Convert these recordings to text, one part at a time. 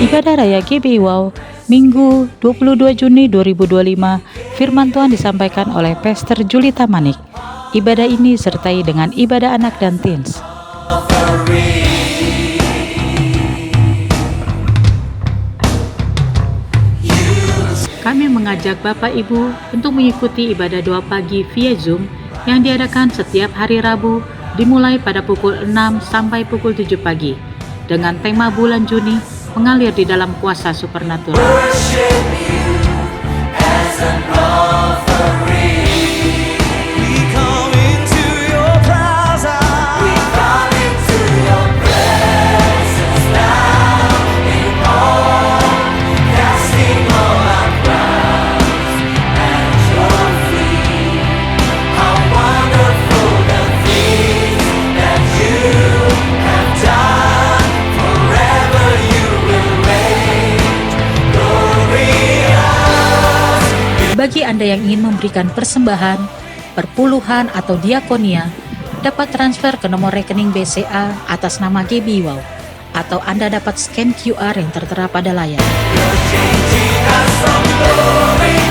Ibadah Raya GBI Minggu 22 Juni 2025, firman Tuhan disampaikan oleh Pastor Julita Manik. Ibadah ini disertai dengan ibadah anak dan teens. Kami mengajak Bapak Ibu untuk mengikuti ibadah doa pagi via Zoom yang diadakan setiap hari Rabu dimulai pada pukul 6 sampai pukul 7 pagi dengan tema bulan Juni mengalir di dalam kuasa supernatural. Bagi Anda yang ingin memberikan persembahan, perpuluhan atau diakonia, dapat transfer ke nomor rekening BCA atas nama GBI Wow, atau Anda dapat scan QR yang tertera pada layar.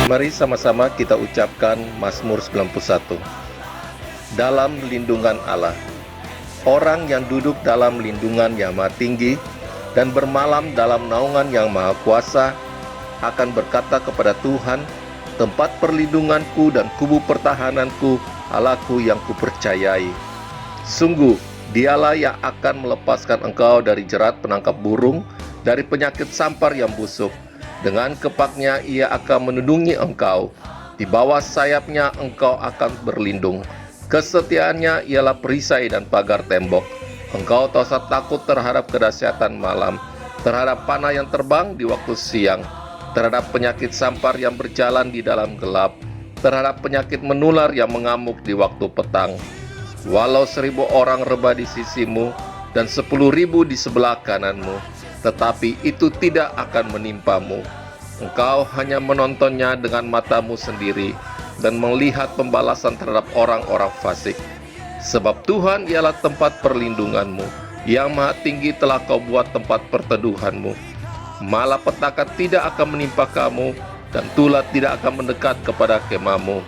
Mari sama-sama kita ucapkan Mazmur 91. Dalam lindungan Allah, orang yang duduk dalam lindungan yang maha tinggi dan bermalam dalam naungan yang maha kuasa akan berkata kepada Tuhan, tempat perlindunganku dan kubu pertahananku, Allahku yang kupercayai. Sungguh, dialah yang akan melepaskan engkau dari jerat penangkap burung, dari penyakit sampar yang busuk. Dengan kepaknya ia akan melindungi engkau. Di bawah sayapnya engkau akan berlindung. Kesetiaannya ialah perisai dan pagar tembok. Engkau tak usah takut terhadap kedahsyatan malam, terhadap panah yang terbang di waktu siang, terhadap penyakit sampar yang berjalan di dalam gelap, terhadap penyakit menular yang mengamuk di waktu petang. Walau 1.000 orang rebah di sisimu dan 10.000 di sebelah kananmu, tetapi itu tidak akan menimpamu. Engkau hanya menontonnya dengan matamu sendiri dan melihat pembalasan terhadap orang-orang fasik. Sebab Tuhan ialah tempat perlindunganmu, yang maha tinggi telah kau buat tempat perteduhanmu. Malapetaka tidak akan menimpa kamu, dan tulah tidak akan mendekat kepada kemahmu.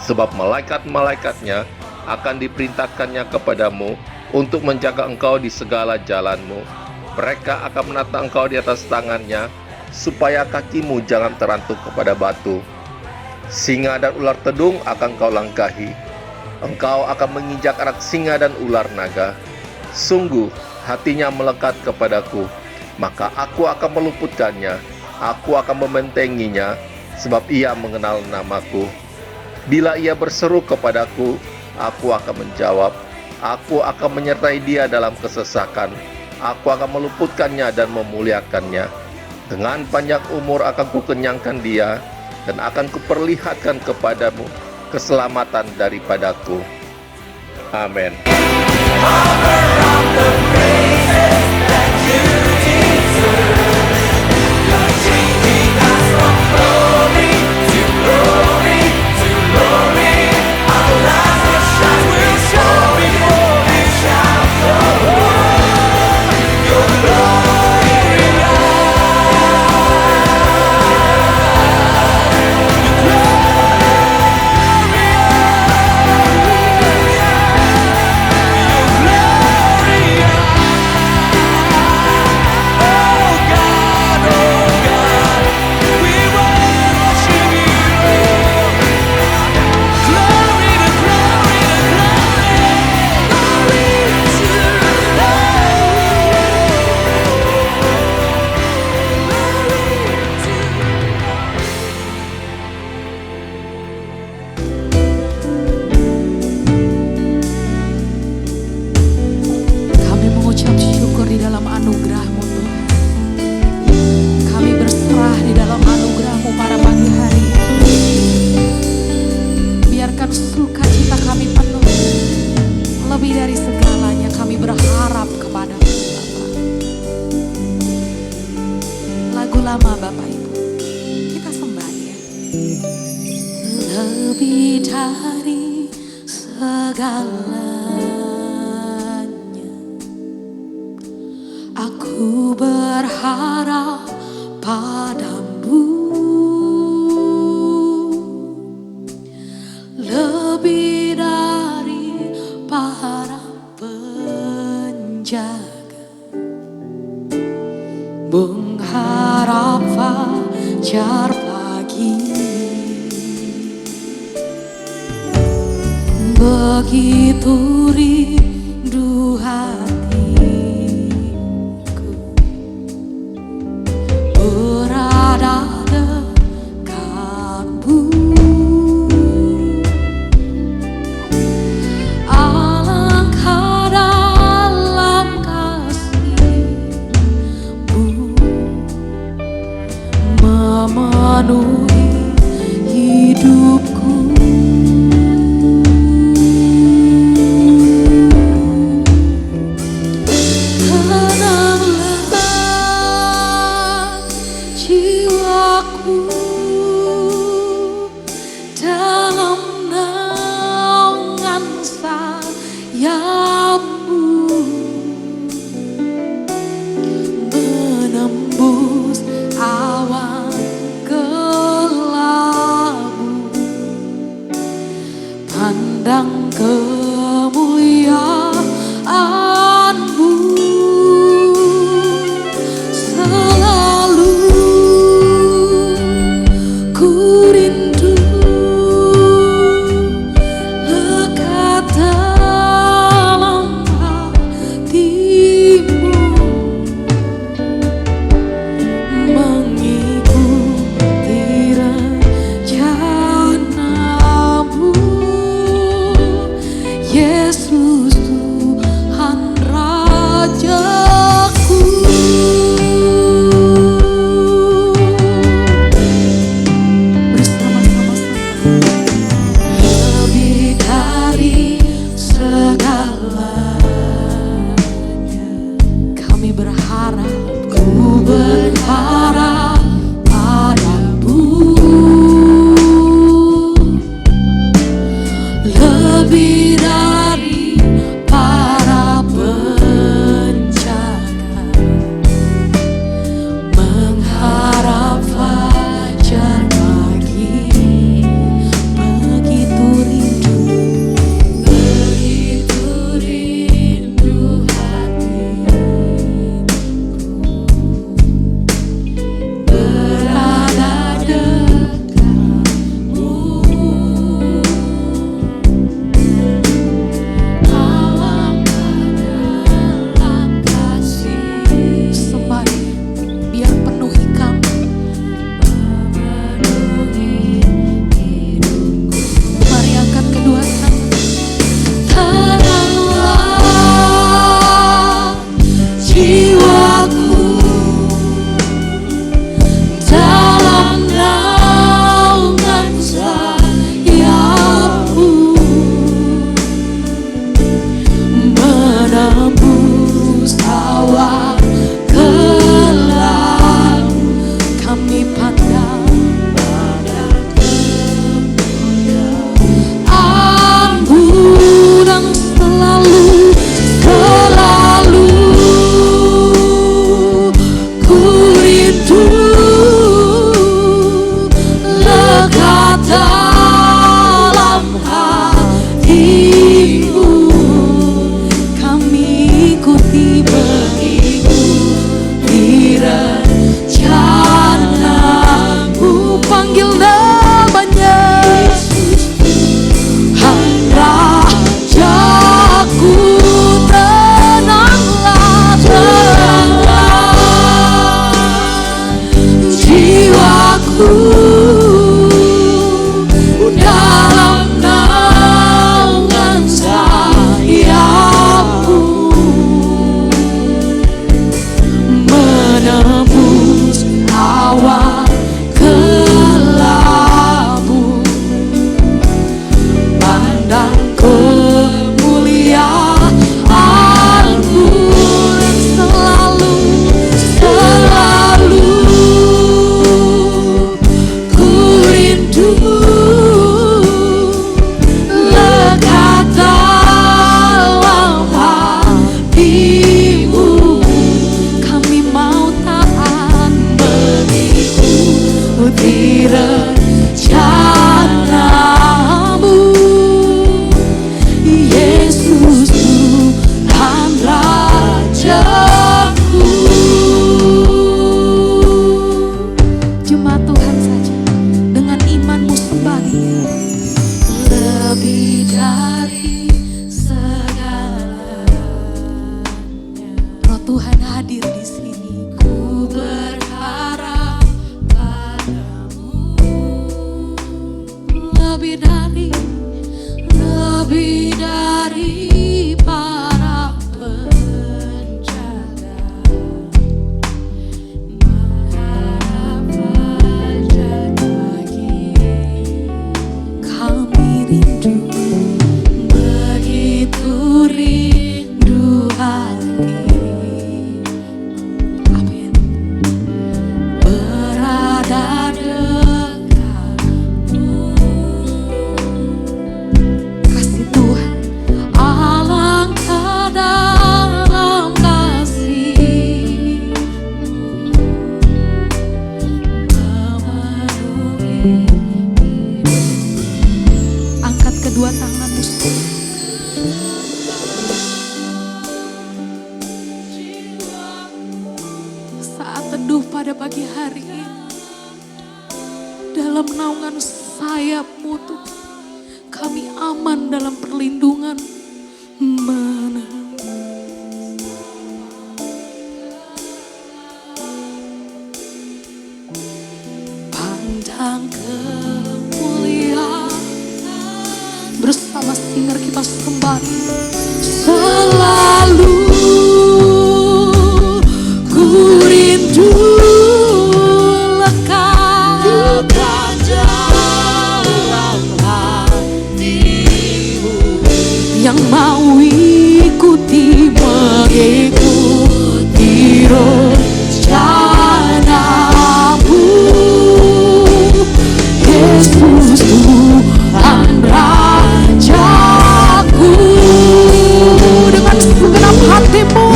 Sebab malaikat-malaikatnya akan diperintahkannya kepadamu untuk menjaga engkau di segala jalanmu. Mereka akan menata engkau di atas tangannya, supaya kakimu jangan terantuk kepada batu. Singa dan ular tedung akan kau langkahi. Engkau akan menginjak anak singa dan ular naga. Sungguh hatinya melekat kepadaku, maka aku akan meluputkannya, aku akan membentenginya, sebab ia mengenal namaku. Bila ia berseru kepadaku, aku akan menjawab, aku akan menyertai dia dalam kesesakan, aku akan meluputkannya dan memuliakannya. Dengan panjang umur akan kukenyangkan dia, dan akan kuperlihatkan kepadamu keselamatan daripadaku. Amin. lama Bapak Ibu. Kita sembah ya. Lebih dari segalanya, aku berharap menjaga, mengharap fajar pagi. Begitu rindu hatiku berada dekatmu. Alangkah dalam kasih-Mu memenuhi hidupku. Tuhan hadir di sini. Ku berharap padamu lebih dari para penjaga. Berharap fajar pagi, kami rindu, begitu rindu hati. Amin. Berada dekatmu. Kasih Tuhan, alangkah dalam kasih memenuhi hidup. Angkat kedua tanganmu saat teduh pada pagi hari ini. Dalam naungan sayap-Mu Tuhan, kami aman dalam perlindungan pandang kemuliaan. Bersama singer kita kembali. Selalu ku rindu lekat dalam hatimu, yang mau ikuti mengikuti rencanamu. Yesus Tuhan Rajaku. Dengan segenap hatimu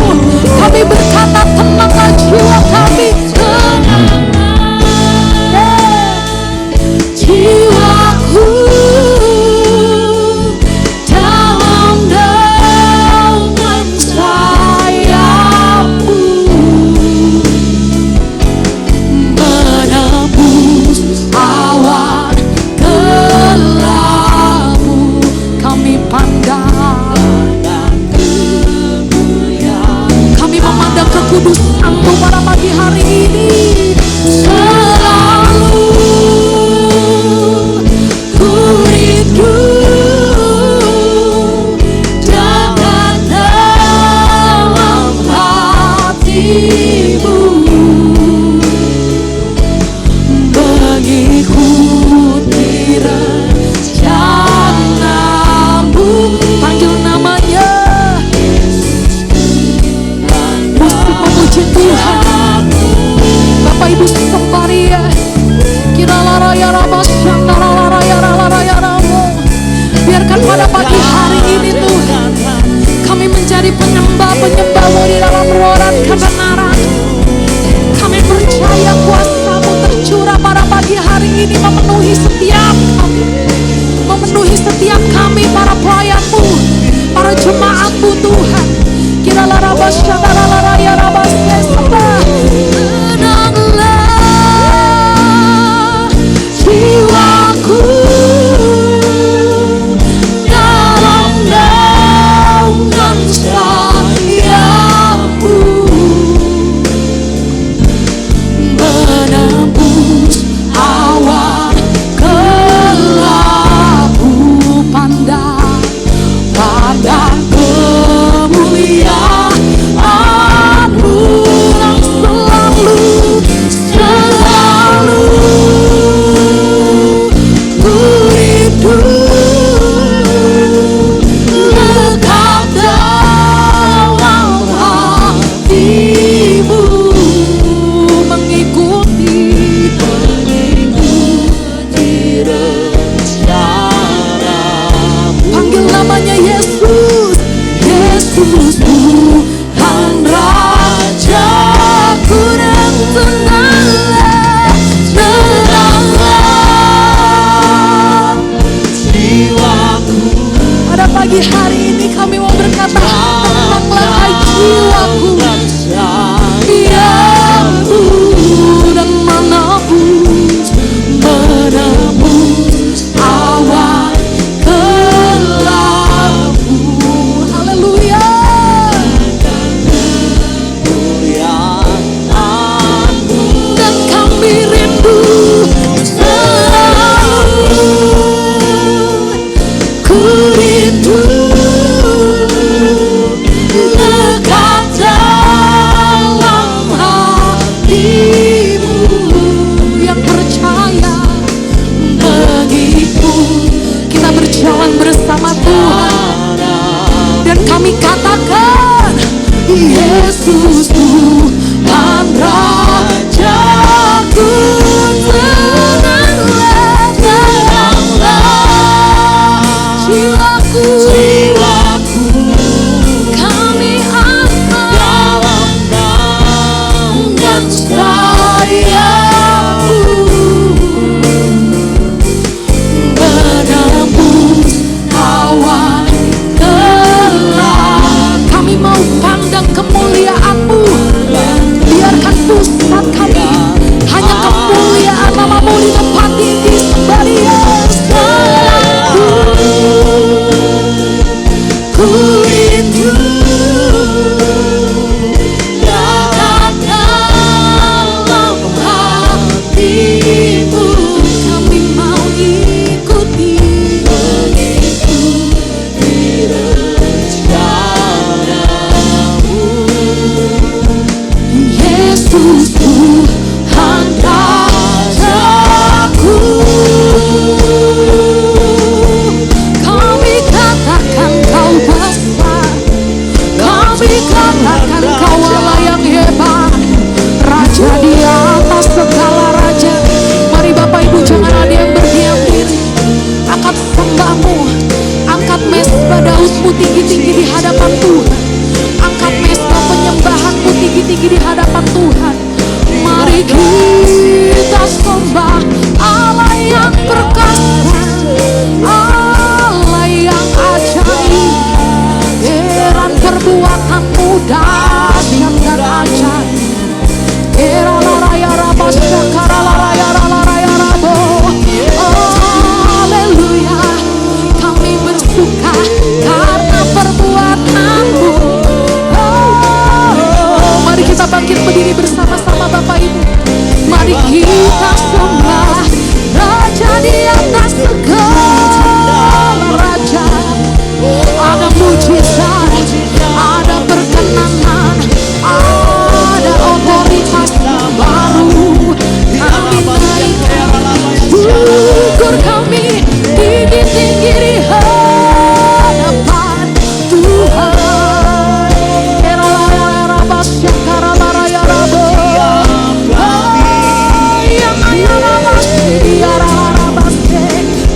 kami berkata, tenanglah jiwa kami, tenanglah jiwaku dalam naungan sayap-Mu, menembus awan gelap-Mu. Kami pandang, kami memandang kekudusan-Mu pada pagi hari ini. Selalu ku rindu dekat dalam hati-Mu, mengikuti rencana-Mu. Panggil namanya, musik memuji Tuhan. Bapak Ibu sembari ya, kira lara ya rama syangara lara ya lara ya ramu. Biarkan pada pagi hari ini Tuhan, kami menjadi penyembah-penyembah-Mu di dalam ruangan kebenaran. Kami percaya kuasa-Mu tercurah pada pagi hari ini, memenuhi setiap kami, memenuhi setiap kami, para pelayan-Mu, para jemaat-Mu Tuhan. Kira lara syangara lara ya rama sembah. Tenanglah jiwaku dalam naungan sayap-Mu, menembus awan gelap-Mu. Pandang kemuliaan-Mu yang selalu ku rindu lekat dalam hati-Mu, mengikuti rencana-Mu. Panggil namanya Yesus, Yesus Tuhan Rajaku. Dan tenanglah, tenanglah jiwaku. Pada pagi hari ini kami mau berkata, tenanglah jiwaku, diamku dan menembus awan gelap-Mu. Haleluya. Yesus Tuhan Rajaku, tenanglah jiwaku, kami aman dan sayangmu menembus awan gelap. Kami mau pandang kemuliaan-Mu, biarkan pusat kami hanya kemuliaan nama-Mu di tempat ini sembah Yesus. Ku rindu dekat dalam hati-Mu, kami mau ikuti rencana-Mu. Yesus Tuhan Rajaku, kami katakan Kau besar, kami katakan Kau Allah yang hebat, Raja di atas segala raja. Mari Bapak Ibu, jangan ada yang berdiam diri, angkat sembah-Mu, angkat mesbah Daud-Mu tinggi-tinggi di hadapan Tuhan, angkat mesbah penyembahan-Mu tinggi-tinggi di hadapan Tuhan. Mari kita sembah Allah yang perkasa, Allah yang ajaib. Heran perbuatan-Mu dahsyat dan ajaib. Haleluya, kami bersuka karena perbuatan-Mu. Mari kita bangkit berdiri bersama-sama Bapak Ibu. Mari kita sembah Raja di atas segala raja. Ada mujizat, ada perkenanan, ada otoritas baru. Kami naikkan syukur kami tinggi-tinggi di hadapan Tuhan.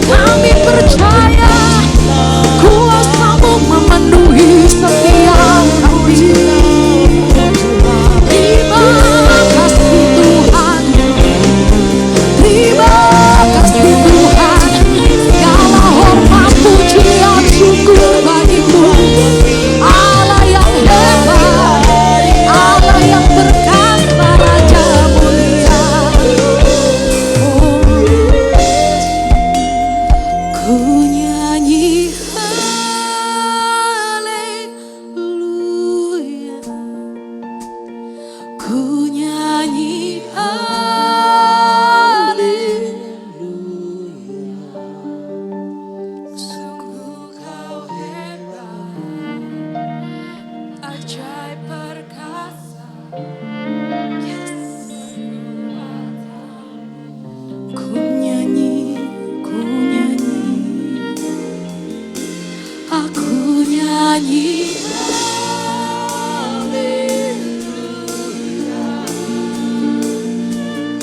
Kami percaya kuasa-Mu memenuhi setiap hati. Terima kasih Tuhan, terima kasih Tuhan. Segala hormat, pujian, syukur bagi-Mu. Allah yang hebat, Allah yang berkata, Raja mulia. Ku nyanyi haleluya, ku nyanyi haleluya. Sungguh Kau hebat, ajaib perkasa. Yes. Ku nyanyi, aku nyanyi haleluya,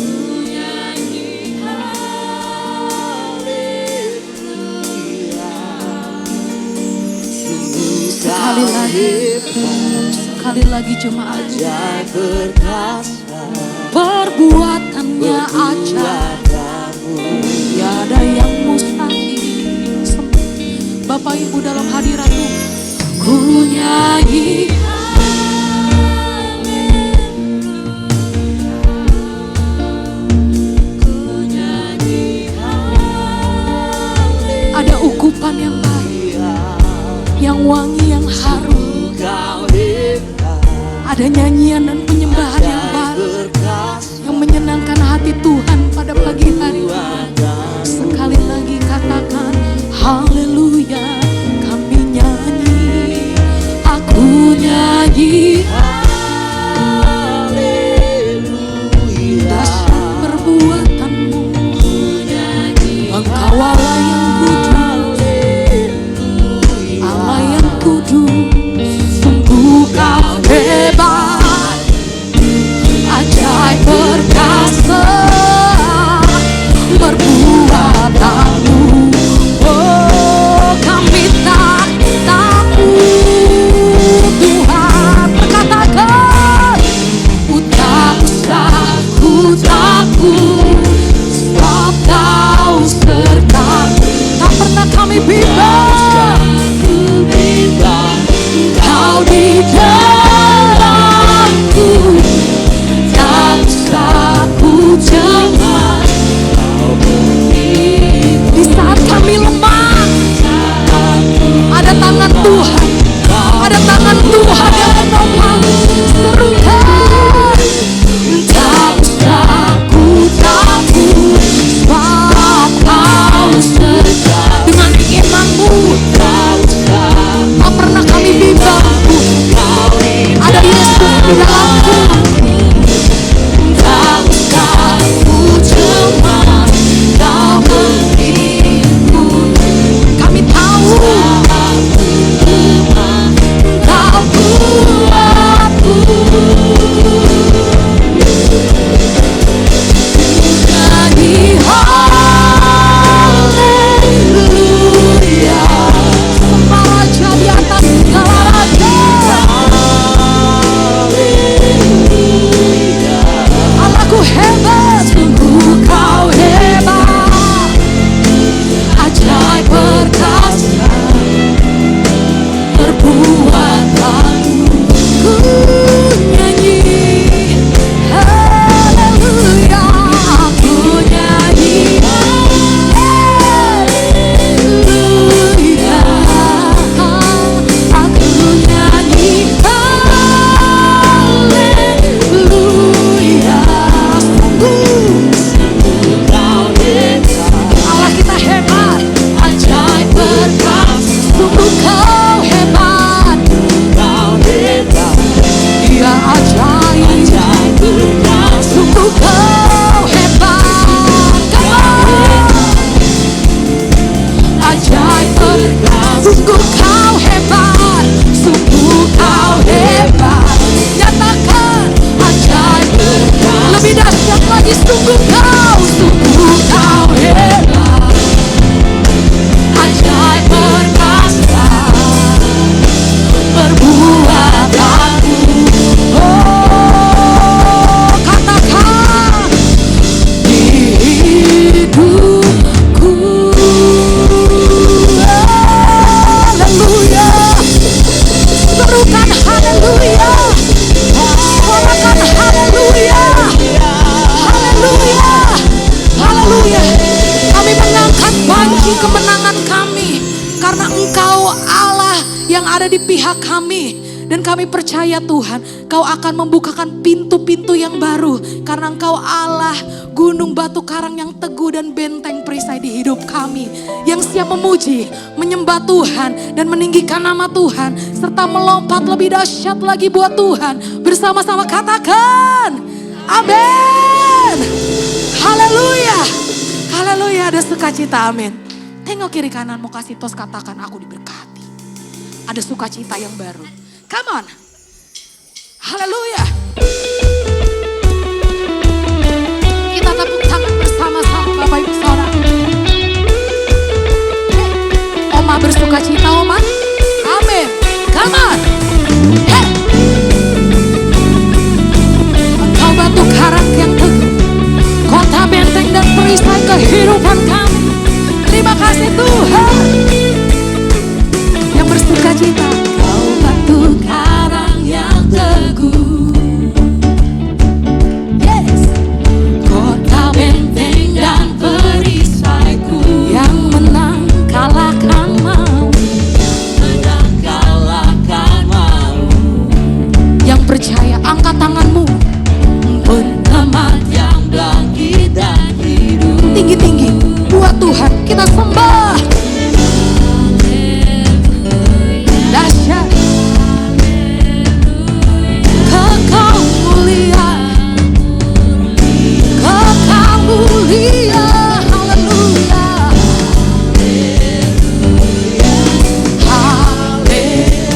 ku nyanyi haleluya. Sekali lagi jemaat, perbuatannya ajaib, tiada yang mustahil. Bapak Ibu dalam hadirat-Mu, ku nyanyi ada ukupan yang baik, yang wangi, yang harum. Ada nyanyian dan penyembahan yang baru, yang menyenangkan hati Tuhan pada pagi hari. Sekali lagi katakan haleluya, kami nyanyi, aku nyanyi haleluya. Dahsyat perbuatan-Mu, Engkau Allah yang kudus, Allah yang kudus. Sungguh Kau hebat, di dalamku. Kau cuma kau beriku. Kami tahu Kau buatku nyanyi haleluya. Sembah Raja di atas segala raja. Allahku hebat, Sungguh kau hebat, ajaib perkasa perbuatanmu. ku nyanyi haleluya. Ku nyanyi haleluya. Aku nyanyi haleluya. Sungguh kau hebat, Allah kita hebat, ajaib perkasa. sungguh kau hebat, Kau hebat, dia ajaib, ajaib perkasa. sungguh kau hebat. Ajaib perkasa. Sungguh kau hebat, sungguh kau hebat. Nyatakan Ajaib perkasa. lebih dahsyat lagi, sungguh kau hebat. Ajaib perkasa perbuatanmu. Oh, katakan di hidupku. Haleluya. Serukan haleluya. Suarakan haleluya. Haleluya. Haleluya. Kami mengangkat bangki kemenangan kami karena Engkau Allah yang ada di pihak kami. Dan kami percaya Tuhan, Kau akan membukakan pintu-pintu yang baru. Karena Engkau Allah, gunung batu karang yang teguh dan benteng perisai di hidup kami. Yang siap memuji, menyembah Tuhan dan meninggikan nama Tuhan. Serta melompat lebih dahsyat lagi buat Tuhan. Bersama-sama katakan, amin. Haleluya. Haleluya, ada sukacita, amin. Tengok kiri kananmu, kasih tos, katakan aku diberkati. Ada sukacita yang baru. Come on. Haleluya. Kita tepuk tangan bersama-sama Bapak Ibu Saudara. Hey, Oma bersukacita, Oma. Amin. Come on. Hey. Engkau batu karang yang teguh, kota benteng dan perisai kehidupan kami. Terima kasih Tuhan yang bersukacita. Kau batu karang yang teguh, Yes. kota benteng dan perisaiku. Yang menang kalahkan mau, Menang kalahkan mau. yang percaya angkat tanganmu Pengamat yang bangkit dan hidup. tinggi-tinggi buat Tuhan. Kita sembah dahsyat. Kekal mulia, kekal mulia. Haleluya. Haleluya.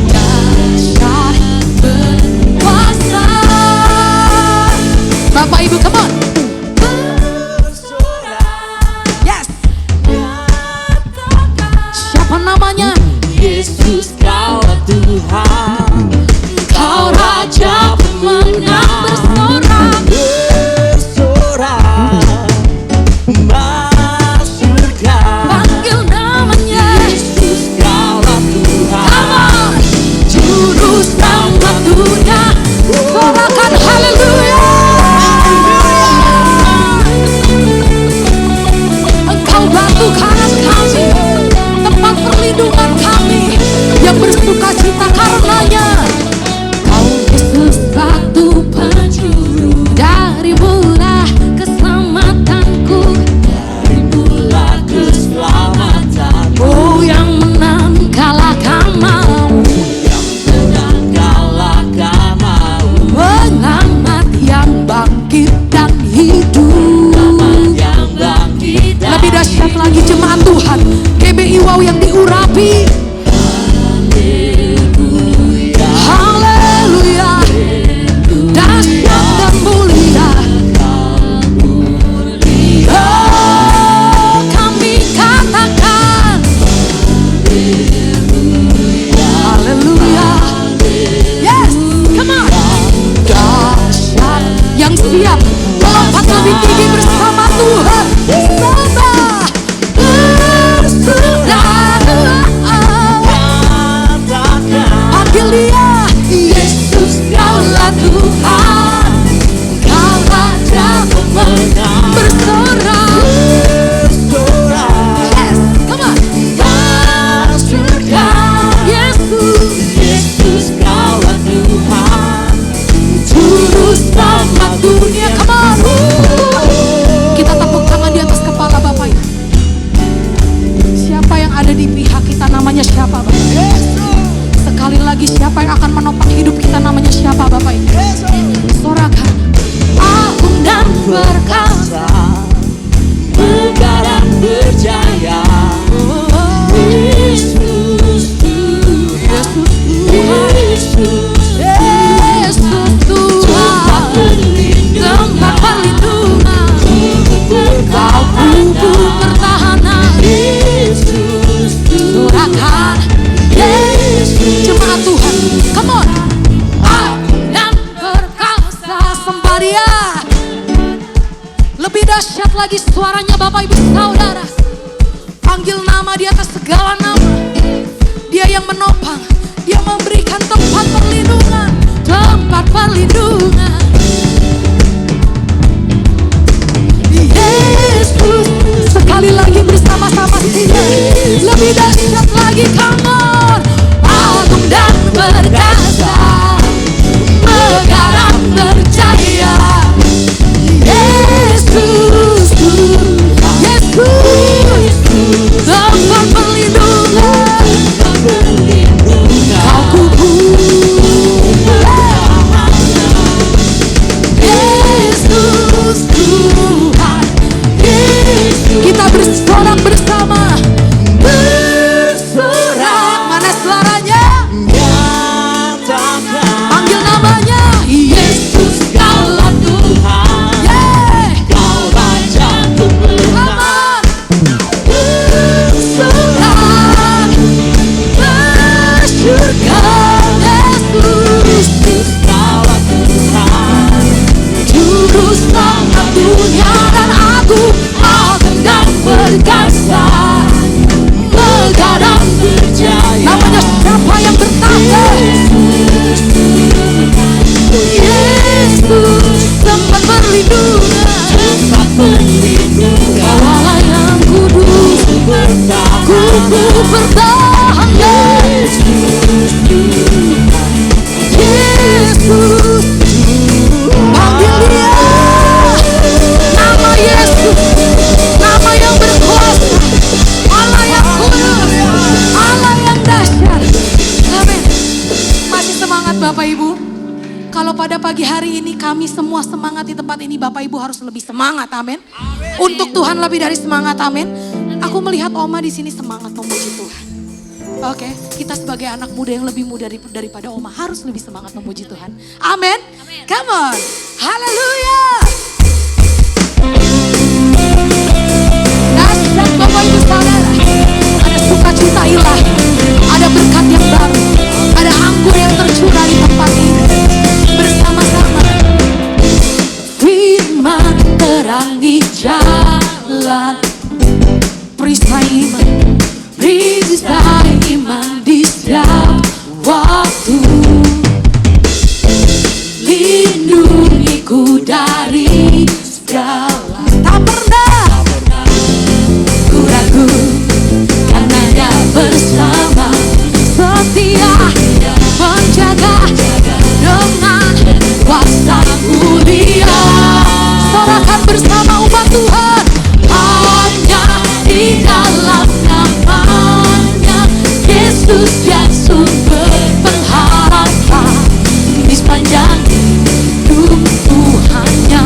Dahsyat berkuasa. Bapak Ibu, come on. Yes. Siapa namanya? Yesus, Kaulah Tuhan, Kau Raja pemenang. Bersorak masukkan. Panggil namanya. Yesus, Kaulah Tuhan, Come on. Juru selamat dunia. Sorakan haleluya. Engkau batu karang kami, tempat perlindungan kami, yang bersukacita karenanya. Kau Yesus batu penjuru, dari mula keselamatanku. Rimbulah keselamatan. Oh, yang menang kalahkan mau, Menang lagi siapa yang akan menopang hidup kita, namanya siapa Bapak Ibu? Sorakan. Agung dan perkasa, Megah dan berjaya, Yesus Tuhan, Yesus Yesus Tuhan, tempat perlindungan, Kau kubur pertahanan. Yesus Sorakan. Jemaat Tuhan, come on. Agung dan perkasa, sembaria. Lebih dahsyat lagi suaranya Bapak Ibu Saudara. Panggil nama di atas segala nama. Dia yang menopang, dia memberikan tempat perlindungan, tempat perlindungan. Yesus, sekali lagi bersama-sama dia. Lebih dahsyat lagi, come on. Agung dan perkasa, megah dan berjaya. Yesus, Yesus, tempat perlindungan, Kau kubur. Yesus Tuhan, Yesus. Kita bersorak bersama. Bersorak, mana suaranya? nyatakan, Panggil namanya. Yesus Kaulah Tuhan, yeah. Kau Raja kemenangan. Bersorak, bersyukur Yesus, Kaulah Tuhan, Juru Selamat dunia dan aku, agung dan perkasa, megah dan berjaya. namanya siapa yang bertahan? Yesus, tempat perlindungan, Tempat perlindungan, Kau Allah yang kudus, kuku bertahan. Yesus, panggil dia. Nama Yesus, nama yang berkuasa, Allah yang kudus, Allah yang dahsyat. Amin. Masih semangat Bapak Ibu? Kalau pada pagi hari ini kami semua semangat di tempat ini, Bapak Ibu harus lebih semangat, amin. Untuk Tuhan lebih dari semangat, amin. Aku melihat Oma di sini semangat memuji Tuhan. Oke, kita sebagai anak muda yang lebih muda daripada Oma harus lebih semangat memuji Tuhan. Amin. Come on. Haleluya. Dahsyat Bapak Ibu Saudara. Ada sukacita ilahi, ada berkat yang baru, ada anggur yang tercurah di tempat ini. Bersama-sama. Firman terangi jalan, perisai iman di setiap waktu. Lindungiku dari segala, tak pernah ku ragu, karena Dia bersama, setia menjaga dengan kuasa mulia. Sorakan bersama umat Tuhan, hanya di dalam namanya Yesus yang sumber pengharapan di sepanjang hidup Tuhannya.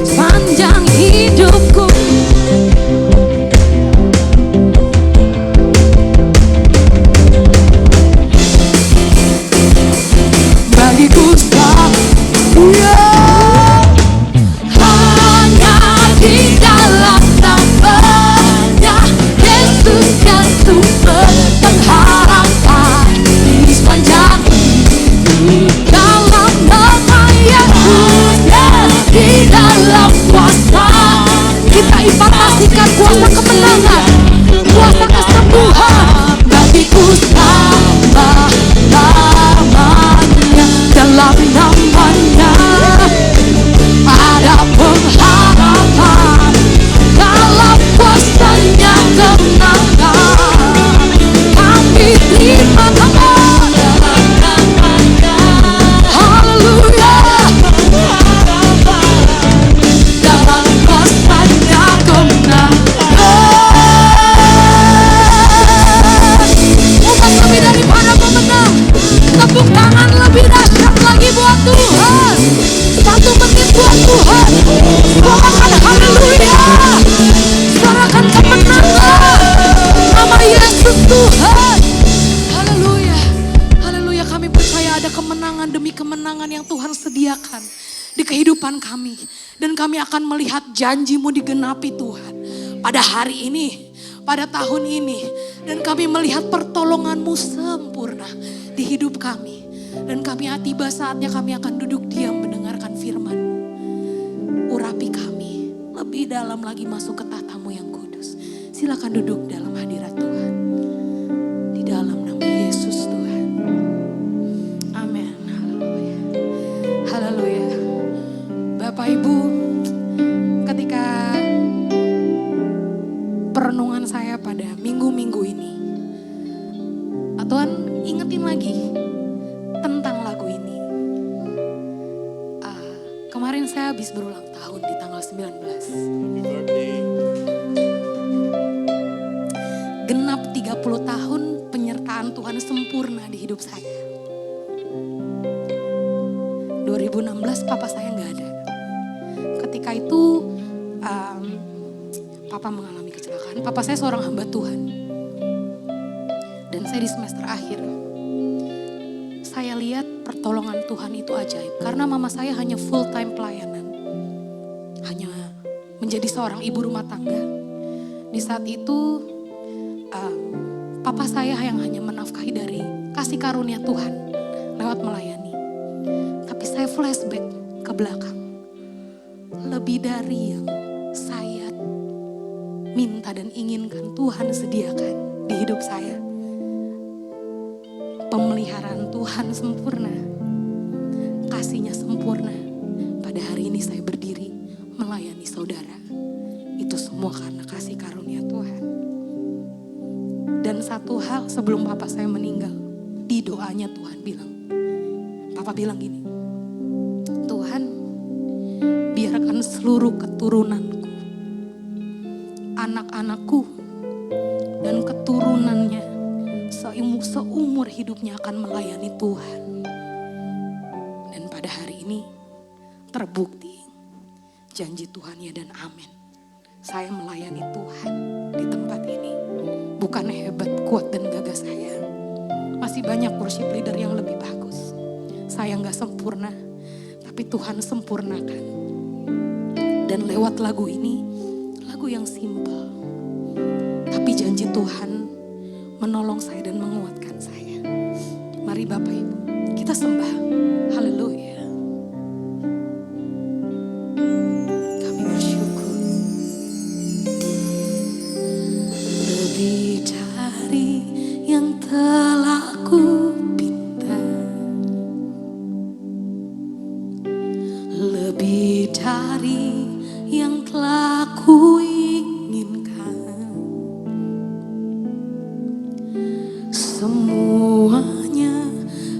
sepanjang hidupku. Bagiku setia hanya di dalam namanya Yesus yang sumber pengharapan di sepanjang dalam nama Yesus, di dalam kuasa kita impartasikan kuasa kemenangan, kuasa kesembuhan bagiku sama namanya. Dalam namanya ada pengharapan, dalam kuasanya kemenangan kami terima dalam namanya. Haleluya. Dalam kuasanya kemenangan. Bukan lebih daripada pemenang. Tepuk tangan lebih dahsyat lagi buat Tuhan. 1 menit buat Tuhan. Suarakan haleluya. Suarakan kemenangan nama Yesus Tuhan. Haleluya. Haleluya, kami percaya ada kemenangan demi kemenangan yang Tuhan sediakan di kehidupan kami. Dan kami akan melihat janji-Mu digenapi Tuhan. Pada hari ini, pada tahun ini. Dan kami melihat pertolongan-Mu sempurna di hidup kami. Dan kami tiba saatnya kami akan duduk diam mendengarkan firman. Urapi kami lebih dalam lagi masuk ke tahta-Mu yang kudus. Silakan duduk dalam hadirat Tuhan. Di dalam nama Yesus Tuhan. Amin. Haleluya. Haleluya. Bapak Ibu, ketika perenungan saya pada minggu-minggu ini, Tuhan ingetin lagi tentang lagu ini. Kemarin saya habis berulang tahun di tanggal 19. Genap 30 tahun penyertaan Tuhan sempurna di hidup saya. 2016 papa saya nggak ada. Ketika itu papa mengalami kecelakaan. Papa saya seorang hamba Tuhan. Dan saya di semester akhir. Saya lihat pertolongan Tuhan itu ajaib. Karena mama saya hanya full time pelayanan. Hanya menjadi seorang ibu rumah tangga. Di saat itu papa saya yang hanya menafkahi dari kasih karunia Tuhan lewat melayani. Tapi saya flashback ke belakang. Lebih dari yang saya minta dan inginkan Tuhan sediakan di hidup saya. Pemeliharaan Tuhan sempurna, kasih-Nya sempurna. Pada hari ini saya berdiri melayani saudara. Itu semua karena kasih karunia Tuhan. Dan satu hal sebelum papa saya meninggal, di doanya Tuhan bilang, papa bilang gini, Tuhan biarkan seluruh keturunanku, anak-anakku dan keturunannya seumur hidupnya akan melayani Tuhan. Dan pada hari ini terbukti janji Tuhan ya dan amin. Saya melayani Tuhan di tempat ini. Bukan hebat, kuat dan gagah saya. Masih banyak worship leader yang lebih bagus. Saya gak sempurna, tapi Tuhan sempurnakan. Dan lewat lagu ini, lagu yang simpel. Tapi janji Tuhan menolong saya dan menguatkan saya. Mari Bapak Ibu, kita sembah. Haleluya. Kami bersyukur. Lebih dari yang telah ku pinta, lebih dari yang telah ku inginkan, semuanya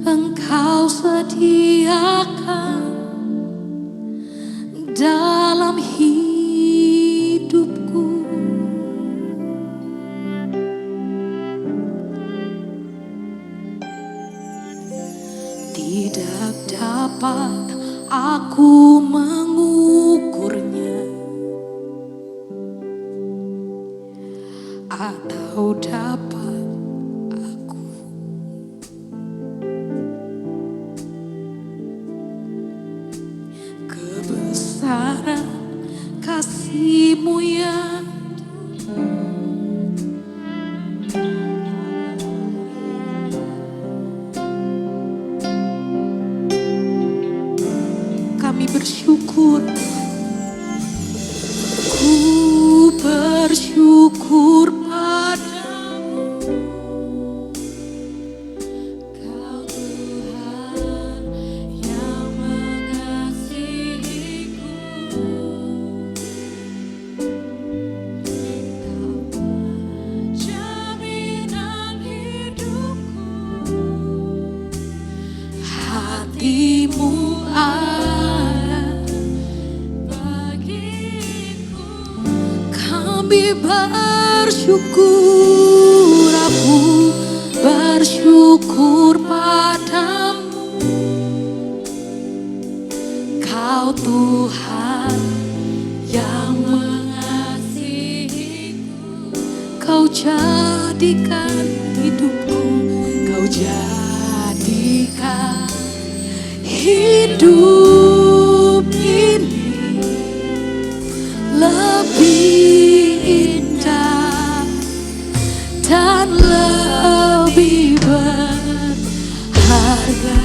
Engkau sediakan dalam hidupku. Tidak dapat aku mengukurnya atau dapat aku kebesaran kasih-Mu yang kami bersyukur, ku bersyukur padamu, Kau Tuhan yang mengasihiku, jaminan hidupku, hati-Mu kami bersyukur, aku bersyukur padamu, Kau Tuhan yang mengasihiku, Kau jadikan hidupku, Kau jadikan hidup ini lebih indah dan lebih berharga.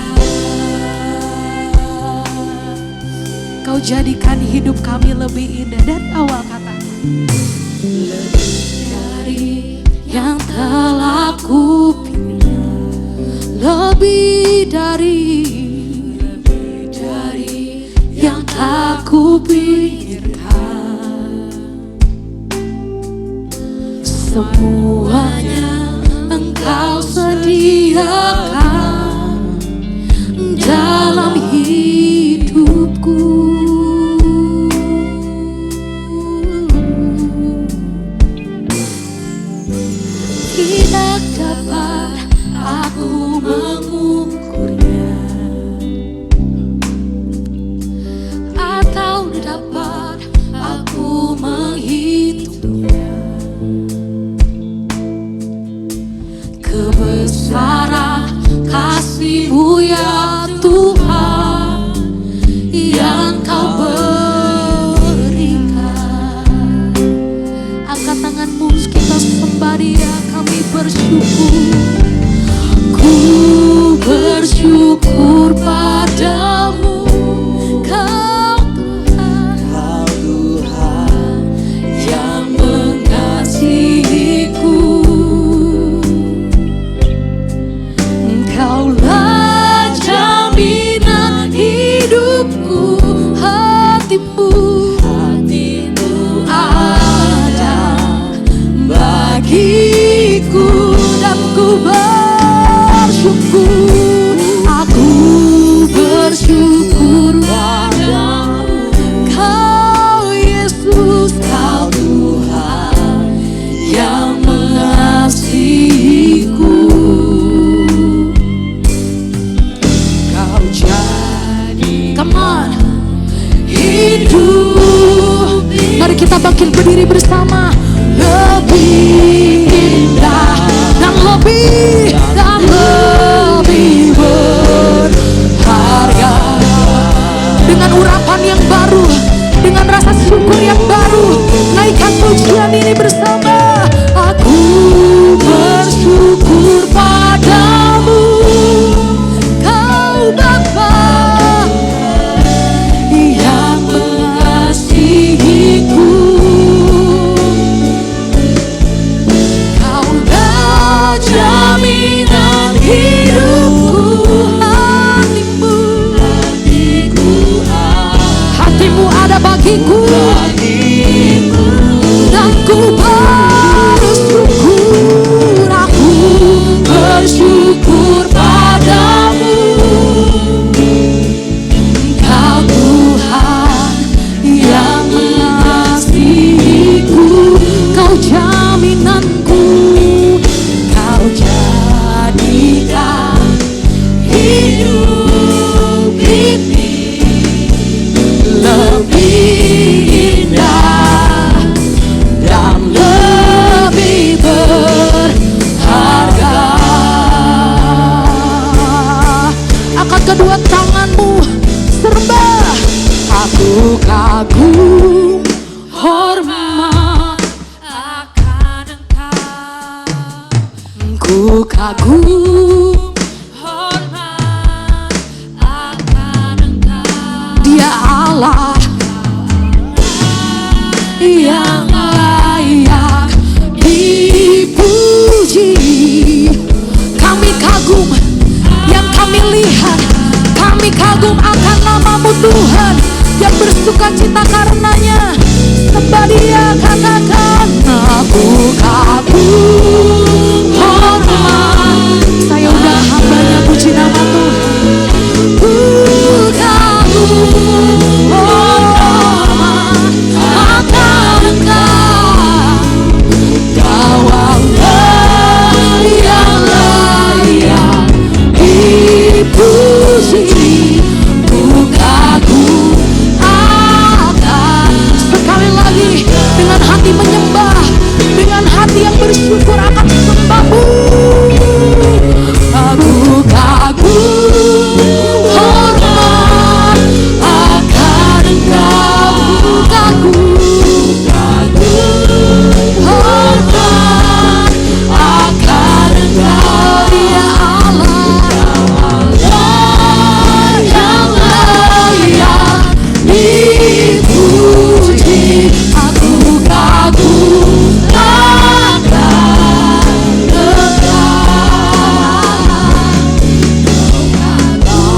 Kau jadikan hidup kami lebih indah. Dan awal kata lebih dari yang telah ku pilih, lebih dari yang tak ku pikirkan, semuanya Engkau sediakan dalam hidupku. Tidak dapat aku mengukurnya atau dapat aku menghitungnya, kebesaran kasih-Mu ya Tuhan yang Kau berikan. Angkat tanganmu, kita sembah Dia, kami bersyukur. Ku bersyukur padamu, Kau Tuhan yang mengasihiku, Engkaulah jaminan hidupku, hati-Mu ada bagiku, dan ku bersyukur, aku bersyukur padamu, Kau Yesus, Kau Tuhan yang mengasihiku, Kau jadi, come on, hidup. Mari kita bangkit berdiri bersama. Lebih indah dan lebih berharga. Dengan urapan yang baru, dengan rasa syukur yang baru, naikkan pujian ini bersama. Aku bersyukur padamu, Kau Bapa yang mengasihiku, Angkat kedua tanganmu, sembah. Aku kagum, hormat akan Engkau. Ku kagum, hormat akan Engkau. Dia Allah yang layak dipuji. Kami kagum, yang kami lihat, kami kagum akan nama-Mu Tuhan, yang bersuka cita karenanya. Sembah Dia, katakan aku kagum, hormat. Saya udah hambanya, puji nama Tuhan. Ku kagum, hormat akan Engkau. Kau Allah yang layak dipuji. Ku kagum akan. Sekali lagi, dengan hati menyembah, dengan hati yang bersyukur akan sembah-Mu. Aku kagum, hormat akan Engkau. Kagum, hormat akan Engkau. Dia Allah yang layak dipuji. Aku kagum akan Engkau.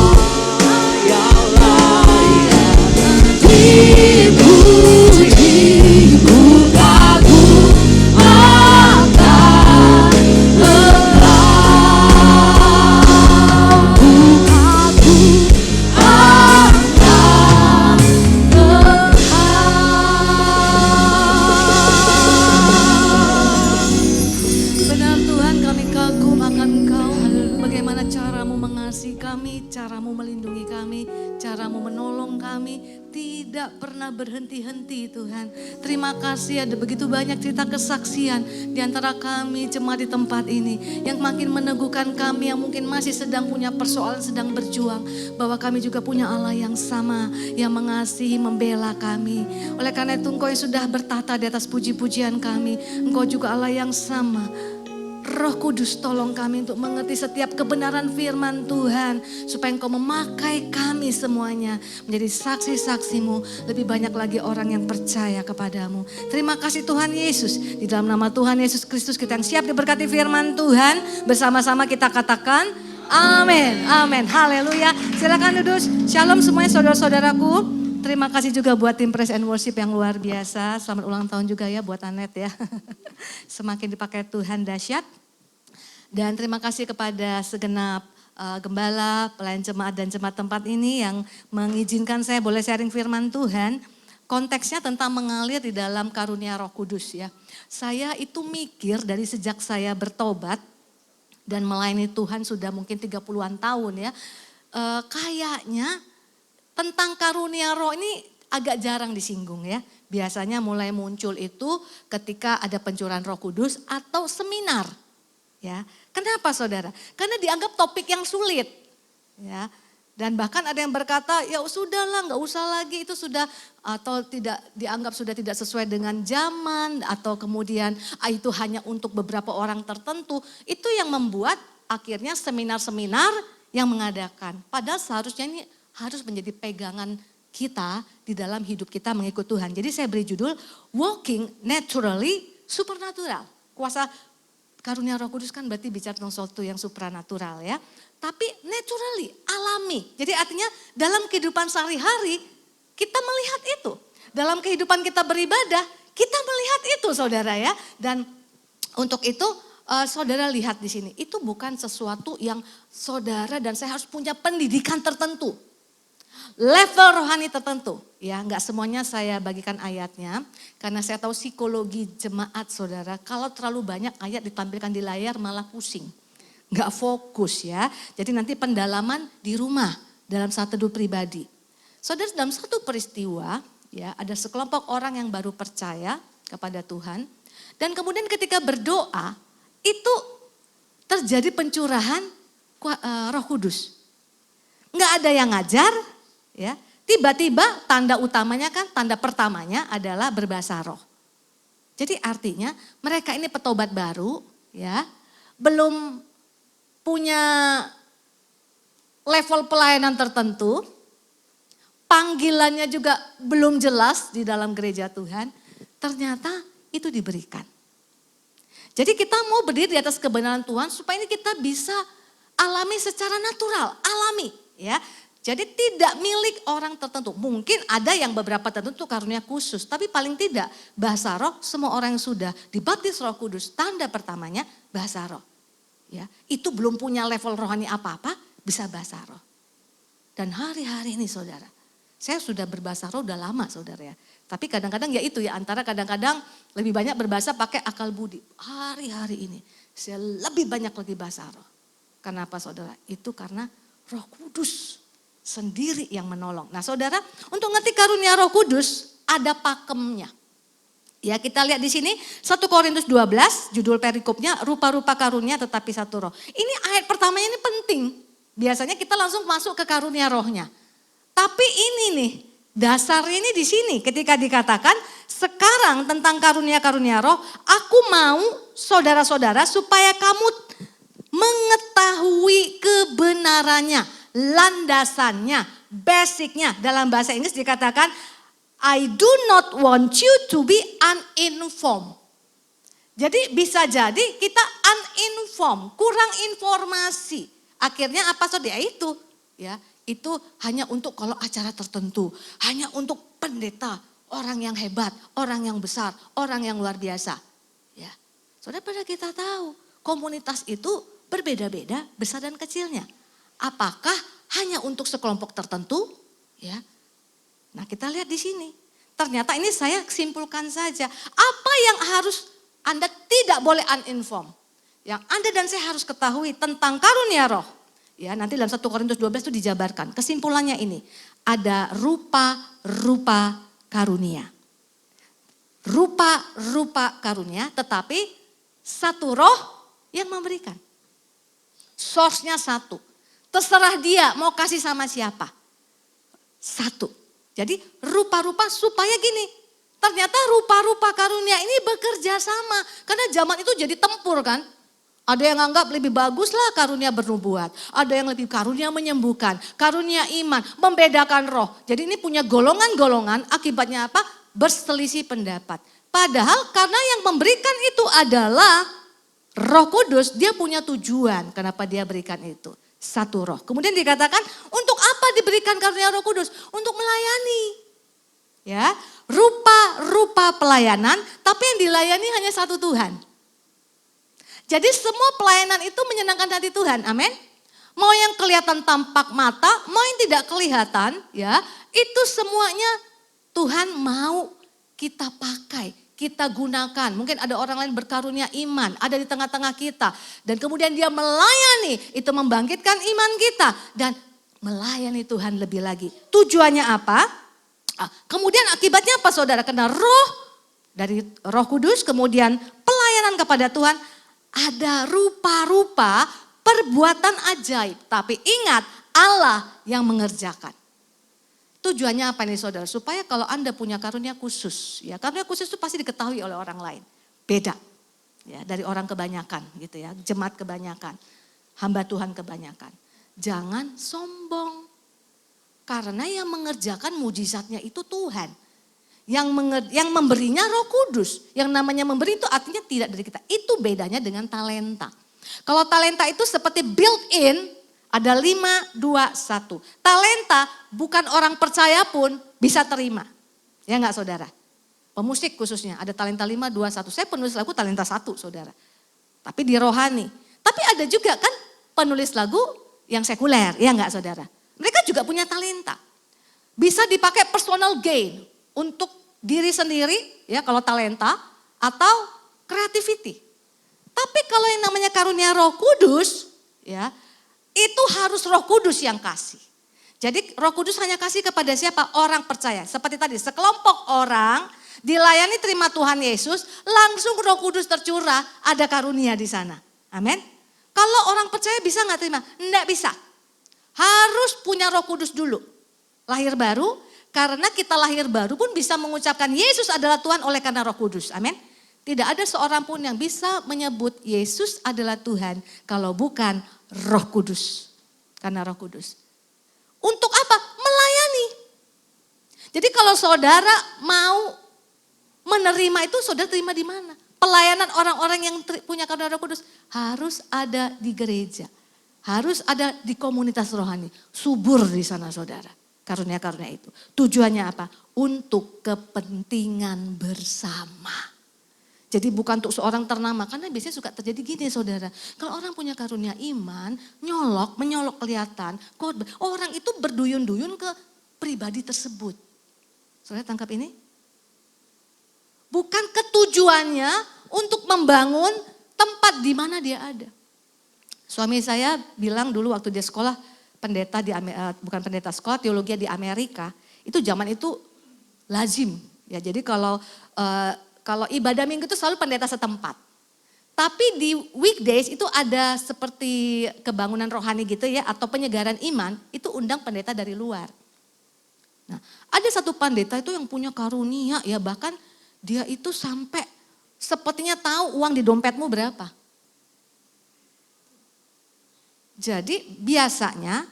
Yang layak dipuji. Ku kagum akan Engkau. Ku kagum akan Engkau. Benar Tuhan, kami kagum akan Engkau. Bagaimana caramu mengasihi kami, caramu melindungi kami, caramu menolong kami. Tidak pernah berhenti-henti Tuhan. Terima kasih, ada begitu banyak cerita kesaksian di antara kami jemaat di tempat ini. Yang makin meneguhkan kami yang mungkin masih sedang punya persoalan, sedang berjuang. Bahwa kami juga punya Allah yang sama, yang mengasihi, membela kami. Oleh karena itu Engkau yang sudah bertahta di atas puji-pujian kami. Engkau juga Allah yang sama. Roh Kudus tolong kami untuk mengerti setiap kebenaran firman Tuhan. Supaya Engkau memakai kami semuanya menjadi saksi-saksi-Mu. Lebih banyak lagi orang yang percaya kepadamu. Terima kasih Tuhan Yesus. Di dalam nama Tuhan Yesus Kristus kita yang siap diberkati firman Tuhan. Bersama-sama kita katakan amin, amin, haleluya. Silakan duduk. Shalom semuanya saudara-saudaraku. Terima kasih juga buat tim Praise and Worship yang luar biasa. Selamat ulang tahun juga ya buat Anet ya. Semakin dipakai Tuhan dahsyat. Dan terima kasih kepada segenap gembala, pelayan jemaat dan jemaat tempat ini yang mengizinkan saya boleh sharing firman Tuhan. Konteksnya tentang mengalir di dalam karunia Roh Kudus ya. Saya itu mikir dari sejak saya bertobat dan melayani Tuhan sudah mungkin 30-an tahun ya. Kayaknya tentang karunia roh ini agak jarang disinggung ya. Biasanya mulai muncul itu ketika ada pencurahan Roh Kudus atau seminar. Ya. Kenapa saudara? Karena dianggap topik yang sulit. Ya. Dan bahkan ada yang berkata, ya sudahlah nggak usah lagi itu sudah atau tidak dianggap sudah tidak sesuai dengan zaman atau kemudian itu hanya untuk beberapa orang tertentu. Itu yang membuat akhirnya seminar-seminar yang mengadakan. Padahal seharusnya ini harus menjadi pegangan kita di dalam hidup kita mengikut Tuhan. Jadi saya beri judul Walking Naturally Supernatural. Kuasa karunia Roh Kudus kan berarti bicara tentang sesuatu yang supranatural ya. Tapi naturally, alami. Jadi artinya dalam kehidupan sehari-hari kita melihat itu. Dalam kehidupan kita beribadah kita melihat itu saudara ya. Dan untuk itu saudara lihat di sini. Itu bukan sesuatu yang saudara dan saya harus punya pendidikan tertentu. Level rohani tertentu, ya nggak semuanya saya bagikan ayatnya, karena saya tahu psikologi jemaat saudara, kalau terlalu banyak ayat ditampilkan di layar malah pusing, nggak fokus ya. Jadi nanti pendalaman di rumah dalam satu teduh pribadi. Saudara dalam satu peristiwa, ya ada sekelompok orang yang baru percaya kepada Tuhan, dan kemudian ketika berdoa itu terjadi pencurahan Roh Kudus. nggak ada yang ngajar, ya. Tiba-tiba tanda utamanya kan, tanda pertamanya adalah berbahasa roh. Jadi artinya mereka ini petobat baru, ya, belum punya level pelayanan tertentu, panggilannya juga belum jelas di dalam gereja Tuhan, ternyata itu diberikan. Jadi kita mau berdiri di atas kebenaran Tuhan supaya ini kita bisa alami secara natural, alami, ya. Jadi tidak milik orang tertentu. Mungkin ada yang beberapa tertentu karunia khusus, tapi paling tidak bahasa roh semua orang yang sudah dibaptis Roh Kudus, tanda pertamanya bahasa roh. Ya, itu belum punya level rohani apa-apa, bisa bahasa roh. Dan hari-hari ini saudara, saya sudah berbahasa roh udah lama saudara ya. Tapi kadang-kadang ya itu ya, antara kadang-kadang lebih banyak berbahasa pakai akal budi. Hari-hari ini saya lebih banyak lagi bahasa roh. Kenapa saudara? Itu karena Roh Kudus sendiri yang menolong. Nah saudara, untuk ngerti karunia Roh Kudus ada pakemnya. Ya kita lihat di sini 1 Korintus 12 judul perikopnya rupa-rupa karunia tetapi satu roh. Ini ayat pertamanya ini penting. Biasanya kita langsung masuk ke karunia rohnya. Tapi ini nih dasar ini di sini ketika dikatakan sekarang tentang karunia-karunia roh, aku mau saudara-saudara supaya kamu mengetahui kebenarannya, landasannya, basicnya. Dalam bahasa Inggris dikatakan I do not want you to be uninformed. Jadi bisa jadi kita uninformed, kurang informasi. Akhirnya apa saudara? Itu ya, itu hanya untuk kalau acara tertentu, hanya untuk pendeta, orang yang hebat, orang yang besar, orang yang luar biasa. Ya. Saudara pada kita tahu, komunitas itu berbeda-beda besar dan kecilnya. Apakah hanya untuk sekelompok tertentu? Ya. Nah kita lihat di sini. Ternyata ini saya simpulkan saja. Apa yang harus Anda tidak boleh uninformed. Yang Anda dan saya harus ketahui tentang karunia roh. Ya, nanti dalam 1 Korintus 12 itu dijabarkan. Kesimpulannya ini. Ada rupa-rupa karunia. Rupa-rupa karunia tetapi satu roh yang memberikan. Source-nya satu. Terserah dia mau kasih sama siapa. Satu. Jadi rupa-rupa supaya gini, ternyata rupa-rupa karunia ini bekerja sama. Karena zaman itu jadi tempur kan. Ada yang anggap lebih baguslah karunia bernubuat. Ada yang lebih karunia menyembuhkan, karunia iman, membedakan roh. Jadi ini punya golongan-golongan, akibatnya apa? Berselisih pendapat. Padahal karena yang memberikan itu adalah Roh Kudus, dia punya tujuan kenapa dia berikan itu. Satu roh. Kemudian dikatakan untuk apa diberikan karunia Roh Kudus? Untuk melayani. Ya, rupa-rupa pelayanan, tapi yang dilayani hanya satu Tuhan. Jadi semua pelayanan itu menyenangkan hati Tuhan. Amin. Mau yang kelihatan tampak mata, mau yang tidak kelihatan, ya, itu semuanya Tuhan mau kita pakai. Kita gunakan, mungkin ada orang lain berkarunia iman, ada di tengah-tengah kita. Dan kemudian dia melayani, itu membangkitkan iman kita. Dan melayani Tuhan lebih lagi. Tujuannya apa? Kemudian akibatnya apa saudara? Karena roh, dari Roh Kudus, kemudian pelayanan kepada Tuhan. Ada rupa-rupa perbuatan ajaib. Tapi ingat, Allah yang mengerjakan. Tujuannya apa nih saudara? Supaya kalau Anda punya karunia khusus, ya karunia khusus itu pasti diketahui oleh orang lain. Beda, ya dari orang kebanyakan gitu ya, jemaat kebanyakan, hamba Tuhan kebanyakan. Jangan sombong, karena yang mengerjakan mujizatnya itu Tuhan. Yang memberinya Roh Kudus, yang namanya memberi itu artinya tidak dari kita. Itu bedanya dengan talenta. Kalau talenta itu seperti built in. Ada 5, 2, 1. Talenta bukan orang percaya pun bisa terima. Ya enggak saudara? Pemusik khususnya ada talenta 5, 2, 1. Saya penulis lagu talenta 1 saudara. Tapi di rohani. Tapi ada juga kan penulis lagu yang sekuler. Ya enggak saudara? Mereka juga punya talenta. Bisa dipakai personal gain untuk diri sendiri ya kalau talenta atau creativity. Tapi kalau yang namanya karunia Roh Kudus ya, itu harus Roh Kudus yang kasih. Jadi Roh Kudus hanya kasih kepada siapa? Orang percaya. Seperti tadi, sekelompok orang dilayani terima Tuhan Yesus, langsung Roh Kudus tercurah, ada karunia di sana. Amin. Kalau orang percaya bisa nggak terima? Enggak bisa. harus punya Roh Kudus dulu. Lahir baru, karena kita lahir baru pun bisa mengucapkan Yesus adalah Tuhan oleh karena Roh Kudus. Amin. Tidak ada seorang pun yang bisa menyebut Yesus adalah Tuhan kalau bukan Roh Kudus. Karena Roh Kudus. Untuk apa? Melayani. Jadi kalau saudara mau menerima itu, saudara terima di mana? Pelayanan orang-orang yang punya karunia Roh Kudus harus ada di gereja. Harus ada di komunitas rohani. Subur di sana saudara. Karunia-karunia itu. Tujuannya apa? Untuk kepentingan bersama. Jadi bukan untuk seorang ternama. Karena biasanya suka terjadi gini saudara. Kalau orang punya karunia iman, menyolok kelihatan. Orang itu berduyun-duyun ke pribadi tersebut. Saudara tangkap ini? Bukan ketujuannya untuk membangun tempat di mana dia ada. Suami saya bilang dulu waktu dia sekolah pendeta bukan pendeta, sekolah teologi di Amerika, itu zaman itu lazim. Ya, jadi kalau ibadah minggu itu selalu pendeta setempat. Tapi di weekdays itu ada seperti kebangunan rohani gitu ya, atau penyegaran iman, itu undang pendeta dari luar. Nah, ada satu pendeta itu yang punya karunia ya, bahkan dia itu sampai sepertinya tahu uang di dompetmu berapa. Jadi biasanya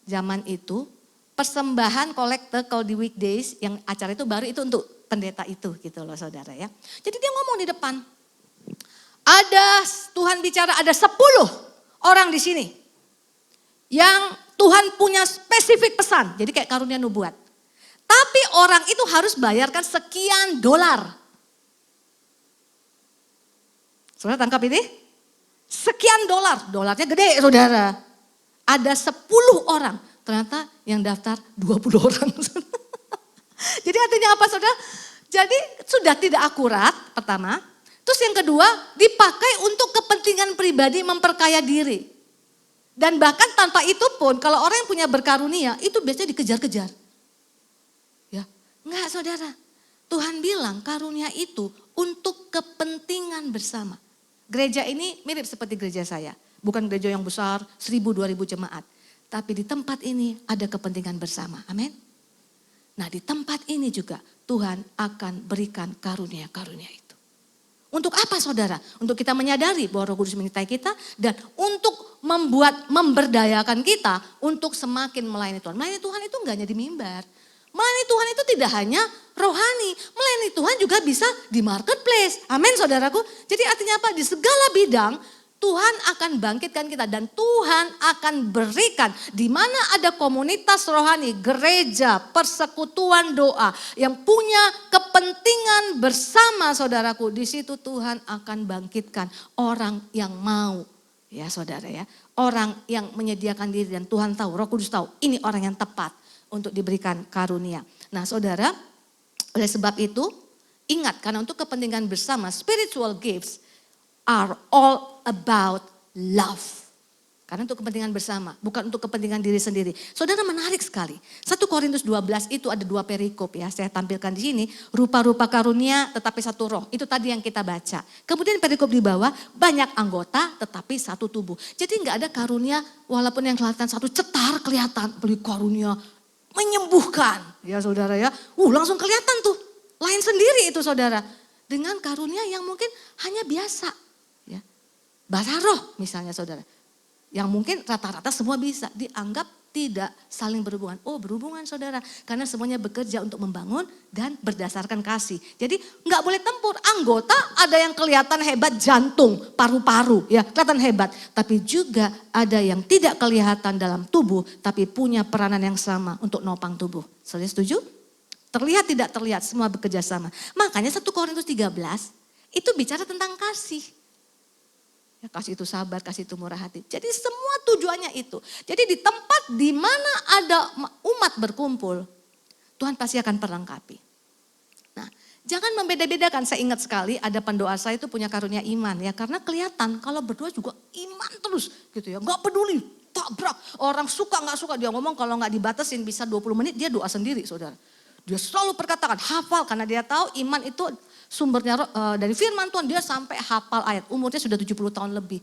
zaman itu persembahan kolekte kalau di weekdays yang acara itu baru itu untuk pendeta itu gitu loh saudara ya. Jadi dia ngomong di depan. Tuhan bicara ada 10 orang di sini. Yang Tuhan punya spesifik pesan. Jadi kayak karunia nubuat. Tapi orang itu harus bayarkan sekian dolar. Saudara tangkap ini? Sekian dolar, dolarnya gede saudara. Ada 10 orang, ternyata yang daftar 20 orang. Jadi artinya apa saudara? Jadi sudah tidak akurat pertama. Terus yang kedua dipakai untuk kepentingan pribadi memperkaya diri. Dan bahkan tanpa itu pun kalau orang yang punya berkarunia itu biasanya dikejar-kejar. Ya, enggak saudara. Tuhan bilang karunia itu untuk kepentingan bersama. Gereja ini mirip seperti gereja saya. Bukan gereja yang besar, 1.000-2.000 jemaat. Tapi di tempat ini ada kepentingan bersama. Amin. Nah di tempat ini juga Tuhan akan berikan karunia-karunia itu. Untuk apa saudara? Untuk kita menyadari bahwa Roh Kudus menyertai kita. Dan untuk memberdayakan kita untuk semakin melayani Tuhan. Melayani Tuhan itu enggak hanya di mimbar. Melayani Tuhan itu tidak hanya rohani. Melayani Tuhan juga bisa di marketplace. Amin saudaraku. Jadi artinya apa? Di segala bidang Tuhan akan bangkitkan kita. Dan Tuhan akan berikan. Di mana ada komunitas rohani, gereja, persekutuan doa. Yang punya kepentingan bersama saudaraku. Di situ Tuhan akan bangkitkan orang yang mau. Ya saudara ya. Orang yang menyediakan diri dan Tuhan tahu, Roh Kudus tahu. Ini orang yang tepat untuk diberikan karunia. Nah saudara, oleh sebab itu ingat karena untuk kepentingan bersama spiritual gifts are all about love. Karena untuk kepentingan bersama, bukan untuk kepentingan diri sendiri. Saudara menarik sekali. 1 Korintus 12 itu ada 2 perikop ya, saya tampilkan di sini. Rupa-rupa karunia tetapi satu roh. Itu tadi yang kita baca. Kemudian perikop di bawah, banyak anggota tetapi satu tubuh. Jadi enggak ada karunia walaupun yang kelihatan satu cetar kelihatan. Beli karunia menyembuhkan ya saudara ya. Langsung kelihatan tuh. Lain sendiri itu saudara. Dengan karunia yang mungkin hanya biasa. Ya. Bahasa roh misalnya saudara. Yang mungkin rata-rata semua bisa. Dianggap tidak saling berhubungan. Oh berhubungan saudara. Karena semuanya bekerja untuk membangun dan berdasarkan kasih. Jadi nggak boleh tempur. Anggota ada yang kelihatan hebat jantung, paru-paru. Ya kelihatan hebat. Tapi juga ada yang tidak kelihatan dalam tubuh. Tapi punya peranan yang sama untuk nopang tubuh. Saudara setuju? Terlihat tidak terlihat semua bekerja sama. Makanya 1 Korintus 13 itu bicara tentang kasih. Ya, kasih itu sabar, kasih itu murah hati. Jadi semua tujuannya itu. Jadi di tempat di mana ada umat berkumpul, Tuhan pasti akan perlengkapi. Nah, jangan membeda-bedakan. Saya ingat sekali ada pendoa saya itu punya karunia iman ya. Karena kelihatan kalau berdoa juga iman terus gitu ya. Gak peduli, tabrak. Orang suka gak suka dia ngomong kalau gak dibatasin bisa 20 menit dia doa sendiri saudara. Dia selalu perkatakan hafal karena dia tahu iman itu sumbernya dari firman Tuhan. Dia sampai hafal ayat. Umurnya sudah 70 tahun lebih.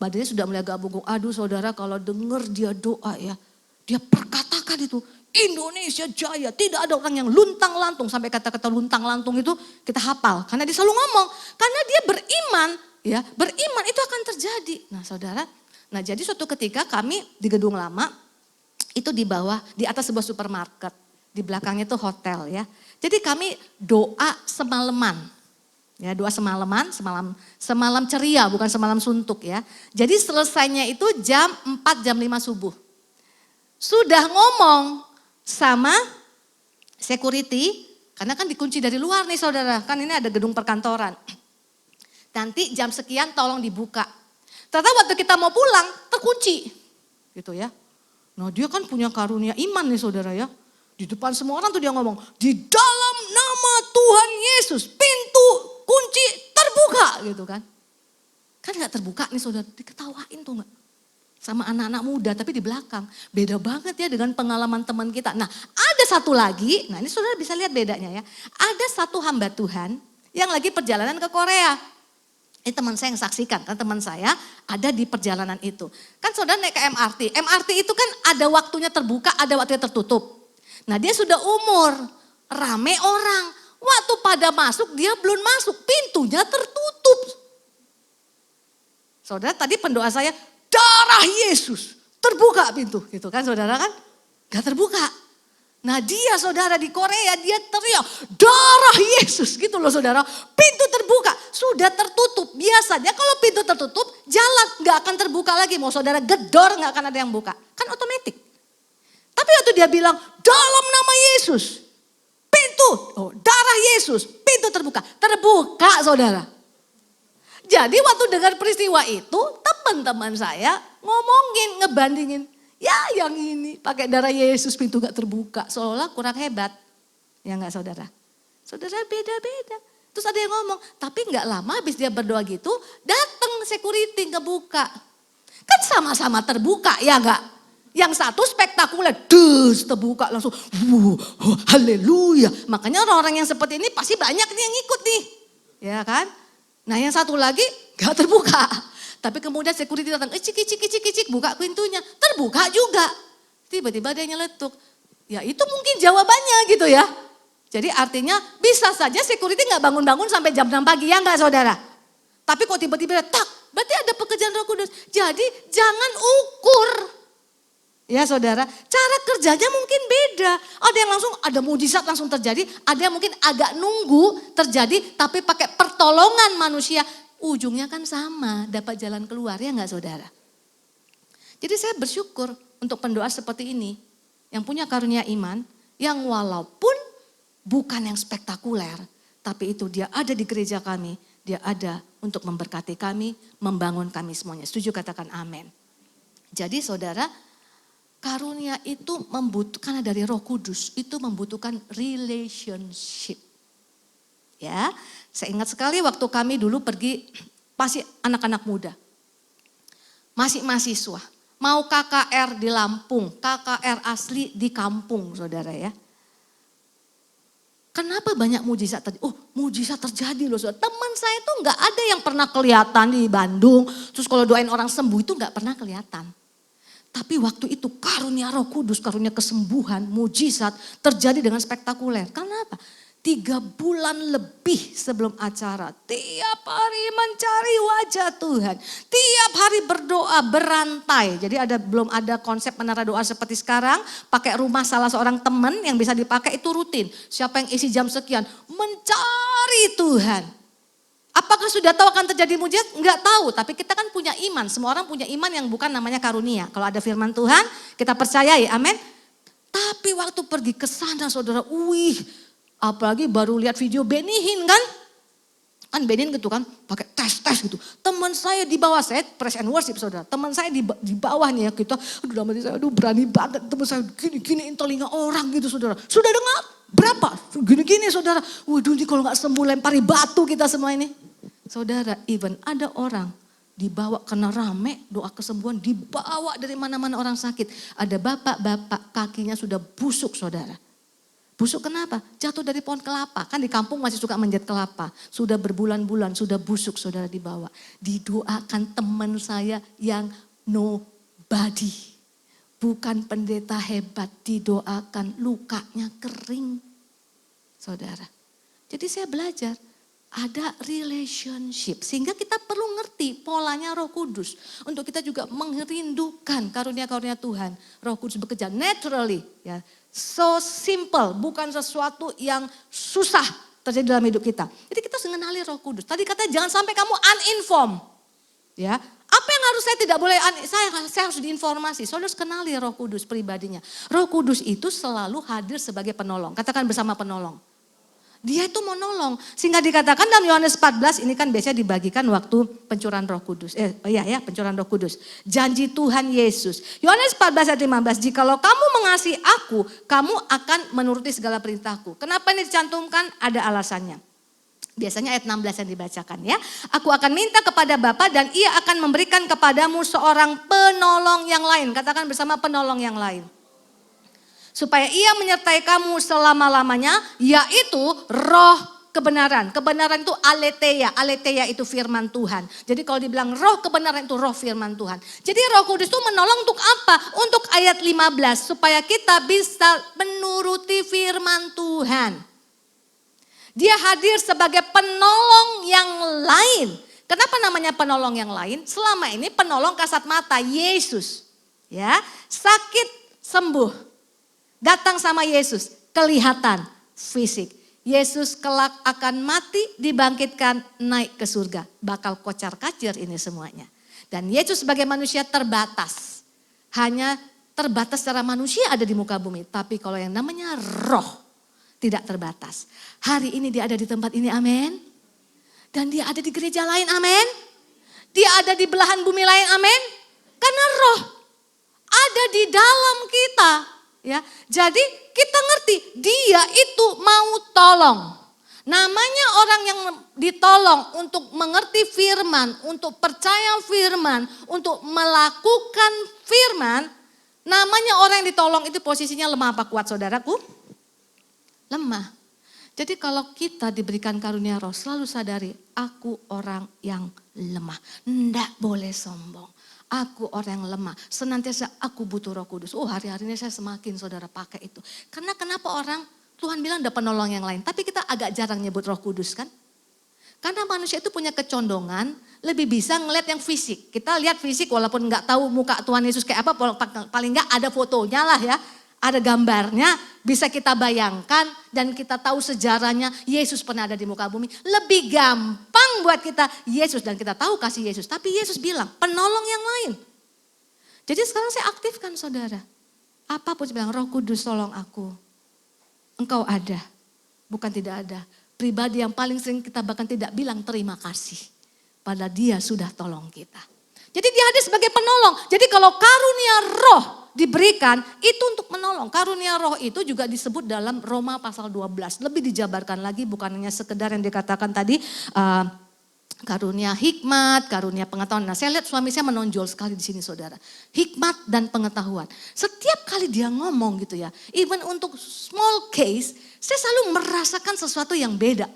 Badannya sudah mulai agak bungkuk. Aduh saudara kalau denger dia doa ya. Dia perkatakan itu, Indonesia jaya. Tidak ada orang yang luntang lantung. Sampai kata-kata luntang lantung itu kita hafal. Karena dia selalu ngomong. Karena dia beriman, ya beriman itu akan terjadi. Nah saudara, nah jadi suatu ketika kami di gedung lama, itu di bawah, di atas sebuah supermarket. Di belakangnya itu hotel ya. Jadi kami doa semalaman. Ya doa semalaman, semalam ceria bukan semalam suntuk ya. Jadi selesainya itu jam 4, jam 5 subuh. Sudah ngomong sama security, karena kan dikunci dari luar nih saudara, kan ini ada gedung perkantoran. Nanti jam sekian tolong dibuka. Ternyata waktu kita mau pulang terkunci gitu ya. Nah dia kan punya karunia iman nih saudara ya. Di depan semua orang tuh dia ngomong, di dalam nama Tuhan Yesus pintu kunci terbuka gitu kan. Kan gak terbuka nih saudara, diketawain tuh gak. Sama anak-anak muda tapi di belakang. Beda banget ya dengan pengalaman teman kita. Nah ada satu lagi, nah ini saudara bisa lihat bedanya ya. Ada satu hamba Tuhan yang lagi perjalanan ke Korea. Ini teman saya yang saksikan, karena teman saya ada di perjalanan itu. Kan saudara naik ke MRT, MRT itu kan ada waktunya terbuka, ada waktunya tertutup. Nah dia sudah umur, rame orang. Waktu pada masuk dia belum masuk, pintunya tertutup. Saudara tadi pendoa saya, darah Yesus terbuka pintu gitu kan saudara kan. Gak terbuka. Nah dia saudara di Korea dia teriak darah Yesus gitu loh saudara. Pintu terbuka sudah tertutup. Biasanya kalau pintu tertutup jalan gak akan terbuka lagi. Mau saudara gedor gak akan ada yang buka. Kan otomatis. Tapi waktu dia bilang dalam nama Yesus. Pintu darah Yesus pintu terbuka. Terbuka saudara. Jadi waktu dengar peristiwa itu teman-teman saya ngomongin, ngebandingin. Ya yang ini pakai darah Yesus pintu gak terbuka. Seolah kurang hebat. Ya gak saudara? Saudara beda-beda. Terus ada yang ngomong, tapi gak lama habis dia berdoa gitu, datang security ngebuka. Kan sama-sama terbuka ya gak? Yang satu spektakuler, terbuka langsung. Haleluya. Makanya orang-orang yang seperti ini pasti banyak nih yang ikut nih. Ya kan? Nah yang satu lagi gak terbuka. Tapi kemudian security datang, cik, buka pintunya. Terbuka juga. Tiba-tiba dia nyeletuk. Ya itu mungkin jawabannya gitu ya. Jadi artinya bisa saja security gak bangun-bangun sampai jam 6 pagi ya gak saudara. Tapi kok tiba-tiba tak, berarti ada pekerjaan Roh Kudus. Jadi jangan ukur. Ya saudara, cara kerjanya mungkin beda. Ada yang langsung, ada mujizat langsung terjadi. Ada yang mungkin agak nunggu terjadi tapi pakai pertolongan manusia. Ujungnya kan sama, dapat jalan keluar ya enggak saudara. Jadi saya bersyukur untuk pendoa seperti ini. Yang punya karunia iman, yang walaupun bukan yang spektakuler. Tapi itu dia ada di gereja kami, dia ada untuk memberkati kami, membangun kami semuanya. Setuju katakan amin. Jadi saudara, karunia itu membutuhkan dari Roh Kudus, itu membutuhkan relationship. Ya, saya ingat sekali waktu kami dulu pergi, masih anak-anak muda, masih mahasiswa, mau KKR di Lampung, KKR asli di kampung saudara ya. Kenapa banyak mujizat terjadi? Oh mujizat terjadi loh saudara. Teman saya tuh gak ada yang pernah kelihatan di Bandung, terus kalau doain orang sembuh itu gak pernah kelihatan. Tapi waktu itu karunia Roh Kudus, karunia kesembuhan, mujizat terjadi dengan spektakuler. Kenapa? 3 bulan lebih sebelum acara, tiap hari mencari wajah Tuhan. Tiap hari berdoa berantai. Jadi belum ada konsep menara doa seperti sekarang. Pakai rumah salah seorang teman yang bisa dipakai itu rutin. Siapa yang isi jam sekian, mencari Tuhan. Apakah sudah tahu akan terjadi mujizat? Enggak tahu, tapi kita kan punya iman. Semua orang punya iman yang bukan namanya karunia. Kalau ada firman Tuhan, kita percayai, amin. Tapi waktu pergi ke sana saudara, apalagi baru lihat video Benny Hinn kan. Kan Benny Hinn gitu kan, pakai tes gitu. Teman saya di bawah, saya praise and worship saudara. Teman saya di bawah nih ya, kita, berani banget. Teman saya gini-giniin telinga orang gitu saudara. Sudah dengar? Berapa? Gini-gini saudara. Waduh ini kalau gak sembuh lempari batu kita semua ini. Saudara, even ada orang dibawa kena rame doa kesembuhan, dibawa dari mana-mana orang sakit. Ada bapak-bapak kakinya sudah busuk saudara. Busuk kenapa? Jatuh dari pohon kelapa. Kan di kampung masih suka manjat kelapa. Sudah berbulan-bulan, sudah busuk saudara dibawa. Didoakan teman saya yang nobody. bukan pendeta hebat didoakan lukanya kering. Saudara. Jadi saya belajar ada relationship. Sehingga kita perlu ngerti polanya Roh Kudus. Untuk kita juga merindukan karunia-karunia Tuhan. Roh Kudus bekerja naturally. Ya. So simple, bukan sesuatu yang susah terjadi dalam hidup kita. Jadi kita harus mengenali Roh Kudus. Tadi katanya jangan sampai kamu uninformed. Ya. Apa yang harus saya tidak boleh, saya harus diinformasi. Saudara harus kenali Roh Kudus pribadinya. Roh Kudus itu selalu hadir sebagai penolong. Katakan bersama penolong. Dia itu mau nolong. Sehingga dikatakan dalam Yohanes 14, ini kan biasanya dibagikan waktu pencurahan Roh Kudus. Pencurahan Roh Kudus. Janji Tuhan Yesus. Yohanes 14 ayat 15, jikalau kamu mengasihi aku, kamu akan menuruti segala perintahku. Kenapa ini dicantumkan? Ada alasannya. Biasanya ayat 16 yang dibacakan ya. Aku akan minta kepada Bapa dan ia akan memberikan kepadamu seorang penolong yang lain. Katakan bersama penolong yang lain. Supaya ia menyertai kamu selama-lamanya, yaitu roh kebenaran. Kebenaran itu aletheia. Aletheia itu firman Tuhan. Jadi kalau dibilang roh kebenaran itu roh firman Tuhan. Jadi Roh Kudus itu menolong untuk apa? Untuk ayat 15. Supaya kita bisa menuruti firman Tuhan. Dia hadir sebagai penolong yang lain. Kenapa namanya penolong yang lain? Selama ini penolong kasat mata, Yesus. Ya, sakit sembuh. Datang sama Yesus, kelihatan fisik. Yesus kelak akan mati, dibangkitkan, naik ke surga. Bakal kocar-kacir ini semuanya. Dan Yesus sebagai manusia terbatas. Hanya terbatas secara manusia ada di muka bumi. Tapi kalau yang namanya roh, tidak terbatas. Hari ini dia ada di tempat ini, amin. Dan dia ada di gereja lain, amin. Dia ada di belahan bumi lain, amin. Karena roh ada di dalam kita. Ya, jadi kita ngerti dia itu mau tolong. Namanya orang yang ditolong untuk mengerti firman, untuk percaya firman, untuk melakukan firman. Namanya orang yang ditolong itu posisinya lemah apa kuat saudaraku? Lemah. Jadi kalau kita diberikan karunia roh selalu sadari aku orang yang lemah. Nggak boleh sombong. Aku orang yang lemah, senantiasa aku butuh Roh Kudus. Oh hari-hari ini saya semakin saudara pakai itu. Karena kenapa orang, Tuhan bilang ada penolong yang lain. Tapi kita agak jarang nyebut Roh Kudus kan. Karena manusia itu punya kecondongan, lebih bisa ngeliat yang fisik. Kita lihat fisik walaupun nggak tahu muka Tuhan Yesus kayak apa, paling nggak ada fotonya lah ya. Ada gambarnya, bisa kita bayangkan dan kita tahu sejarahnya Yesus pernah ada di muka bumi. Lebih gampang buat kita Yesus dan kita tahu kasih Yesus. Tapi Yesus bilang penolong yang lain. Jadi sekarang saya aktifkan saudara. Apapun saya bilang Roh Kudus tolong aku. Engkau ada, bukan tidak ada. Pribadi yang paling sering kita bahkan tidak bilang terima kasih. Padahal dia sudah tolong kita. Jadi dia hadir sebagai penolong. Jadi kalau karunia roh diberikan itu untuk menolong. Karunia roh itu juga disebut dalam Roma pasal 12. Lebih dijabarkan lagi bukan hanya sekedar yang dikatakan tadi karunia hikmat, karunia pengetahuan. Nah saya lihat suami saya menonjol sekali di sini saudara. Hikmat dan pengetahuan. Setiap kali dia ngomong gitu ya. Even untuk small case saya selalu merasakan sesuatu yang beda.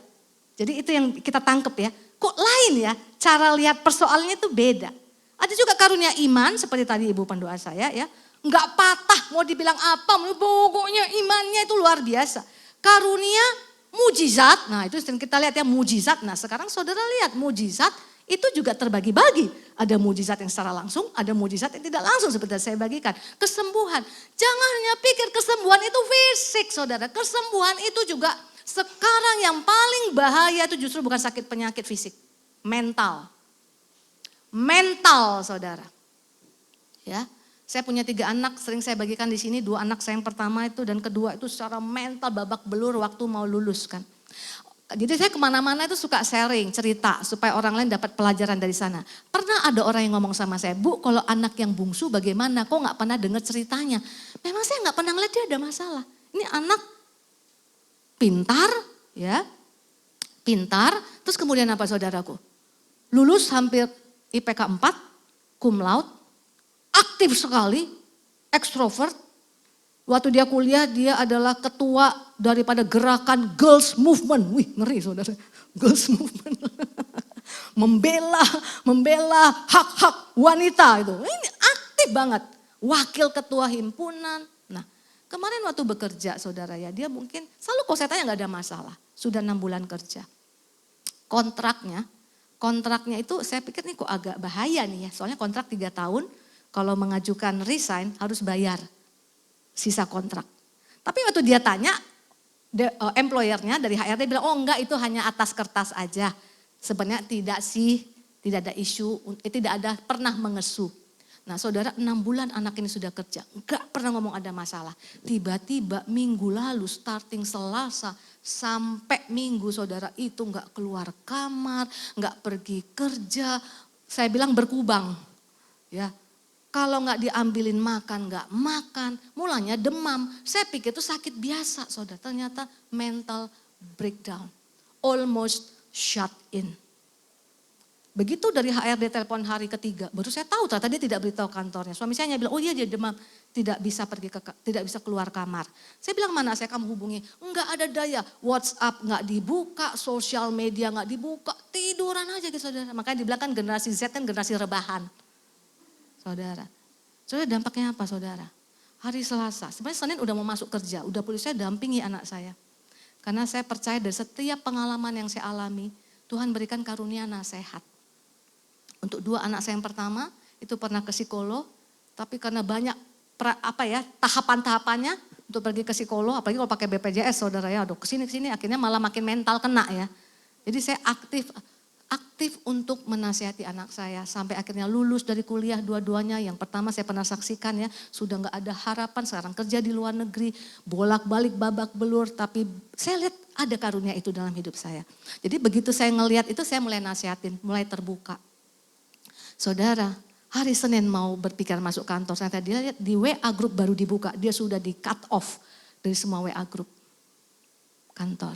Jadi itu yang kita tangkep ya. Kok lain ya cara lihat persoalannya itu beda. Ada juga karunia iman seperti tadi ibu pendoa saya ya. Enggak patah mau dibilang apa, pokoknya imannya itu luar biasa. Karunia mujizat, nah itu sering kita lihat ya mujizat. Nah sekarang saudara lihat mujizat itu juga terbagi-bagi. Ada mujizat yang secara langsung, ada mujizat yang tidak langsung seperti yang saya bagikan. Kesembuhan, jangan hanya pikir kesembuhan itu fisik saudara. Kesembuhan itu juga sekarang yang paling bahaya itu justru bukan sakit penyakit fisik. Mental. Mental saudara. Ya. Saya punya 3 anak, sering saya bagikan di sini. 2 anak saya yang pertama itu dan kedua itu secara mental babak belur waktu mau lulus kan. Jadi saya kemana-mana itu suka sharing, cerita supaya orang lain dapat pelajaran dari sana. Pernah ada orang yang ngomong sama saya, Bu kalau anak yang bungsu bagaimana? Kok gak pernah dengar ceritanya? Memang saya gak pernah ngeliat dia ada masalah. Ini anak pintar ya, pintar. Terus kemudian apa saudaraku? Lulus hampir IPK 4, cum laude. Aktif sekali, ekstrovert. Waktu dia kuliah dia adalah ketua daripada gerakan Girls Movement. Wih ngeri saudara, Girls Movement. membela hak-hak wanita itu. Ini aktif banget. wakil ketua himpunan. Nah, kemarin waktu bekerja saudara ya, dia mungkin selalu kalau saya tanya gak ada masalah. Sudah 6 bulan kerja. Kontraknya itu saya pikir ini kok agak bahaya nih ya. Soalnya kontrak 3 tahun, kalau mengajukan resign harus bayar sisa kontrak. Tapi waktu dia tanya, employernya dari HRD bilang, oh enggak itu hanya atas kertas aja. Sebenarnya tidak ada isu, tidak ada pernah mengesu. Nah saudara 6 bulan anak ini sudah kerja, enggak pernah ngomong ada masalah. Tiba-tiba minggu lalu starting Selasa sampai Minggu saudara itu enggak keluar kamar, enggak pergi kerja. Saya bilang berkubang ya. Kalau nggak diambilin makan, nggak makan, mulanya demam. Saya pikir itu sakit biasa, saudara. Ternyata mental breakdown, almost shut in. Begitu dari HRD telepon hari ketiga, baru saya tahu ternyata dia tidak beritahu kantornya. Suami saya hanya bilang, oh iya dia demam, tidak bisa keluar kamar. Saya bilang mana saya kamu hubungi? Enggak ada daya, WhatsApp nggak dibuka, sosial media nggak dibuka, tiduran aja gitu saudara. Makanya dibilang kan generasi Z kan generasi rebahan. Saudara dampaknya apa saudara? Hari Selasa, sebenarnya Senin udah mau masuk kerja, udah perlu saya dampingi anak saya. Karena saya percaya dari setiap pengalaman yang saya alami, Tuhan berikan karunia nasihat. Untuk 2 anak saya yang pertama, itu pernah ke psikolog, tapi karena banyak tahapan-tahapannya untuk pergi ke psikolog, apalagi kalau pakai BPJS saudara ya, aduh kesini akhirnya malah makin mental kena ya. Jadi saya aktif untuk menasihati anak saya sampai akhirnya lulus dari kuliah dua-duanya. Yang pertama saya pernah saksikan ya, sudah gak ada harapan, sekarang kerja di luar negeri, bolak-balik babak belur, tapi saya lihat ada karunia itu dalam hidup saya. Jadi begitu saya ngelihat itu saya mulai nasihatin, mulai terbuka. Saudara, hari Senin mau berpikir masuk kantor, saya dia lihat di WA group baru dibuka, dia sudah di cut off dari semua WA group kantor.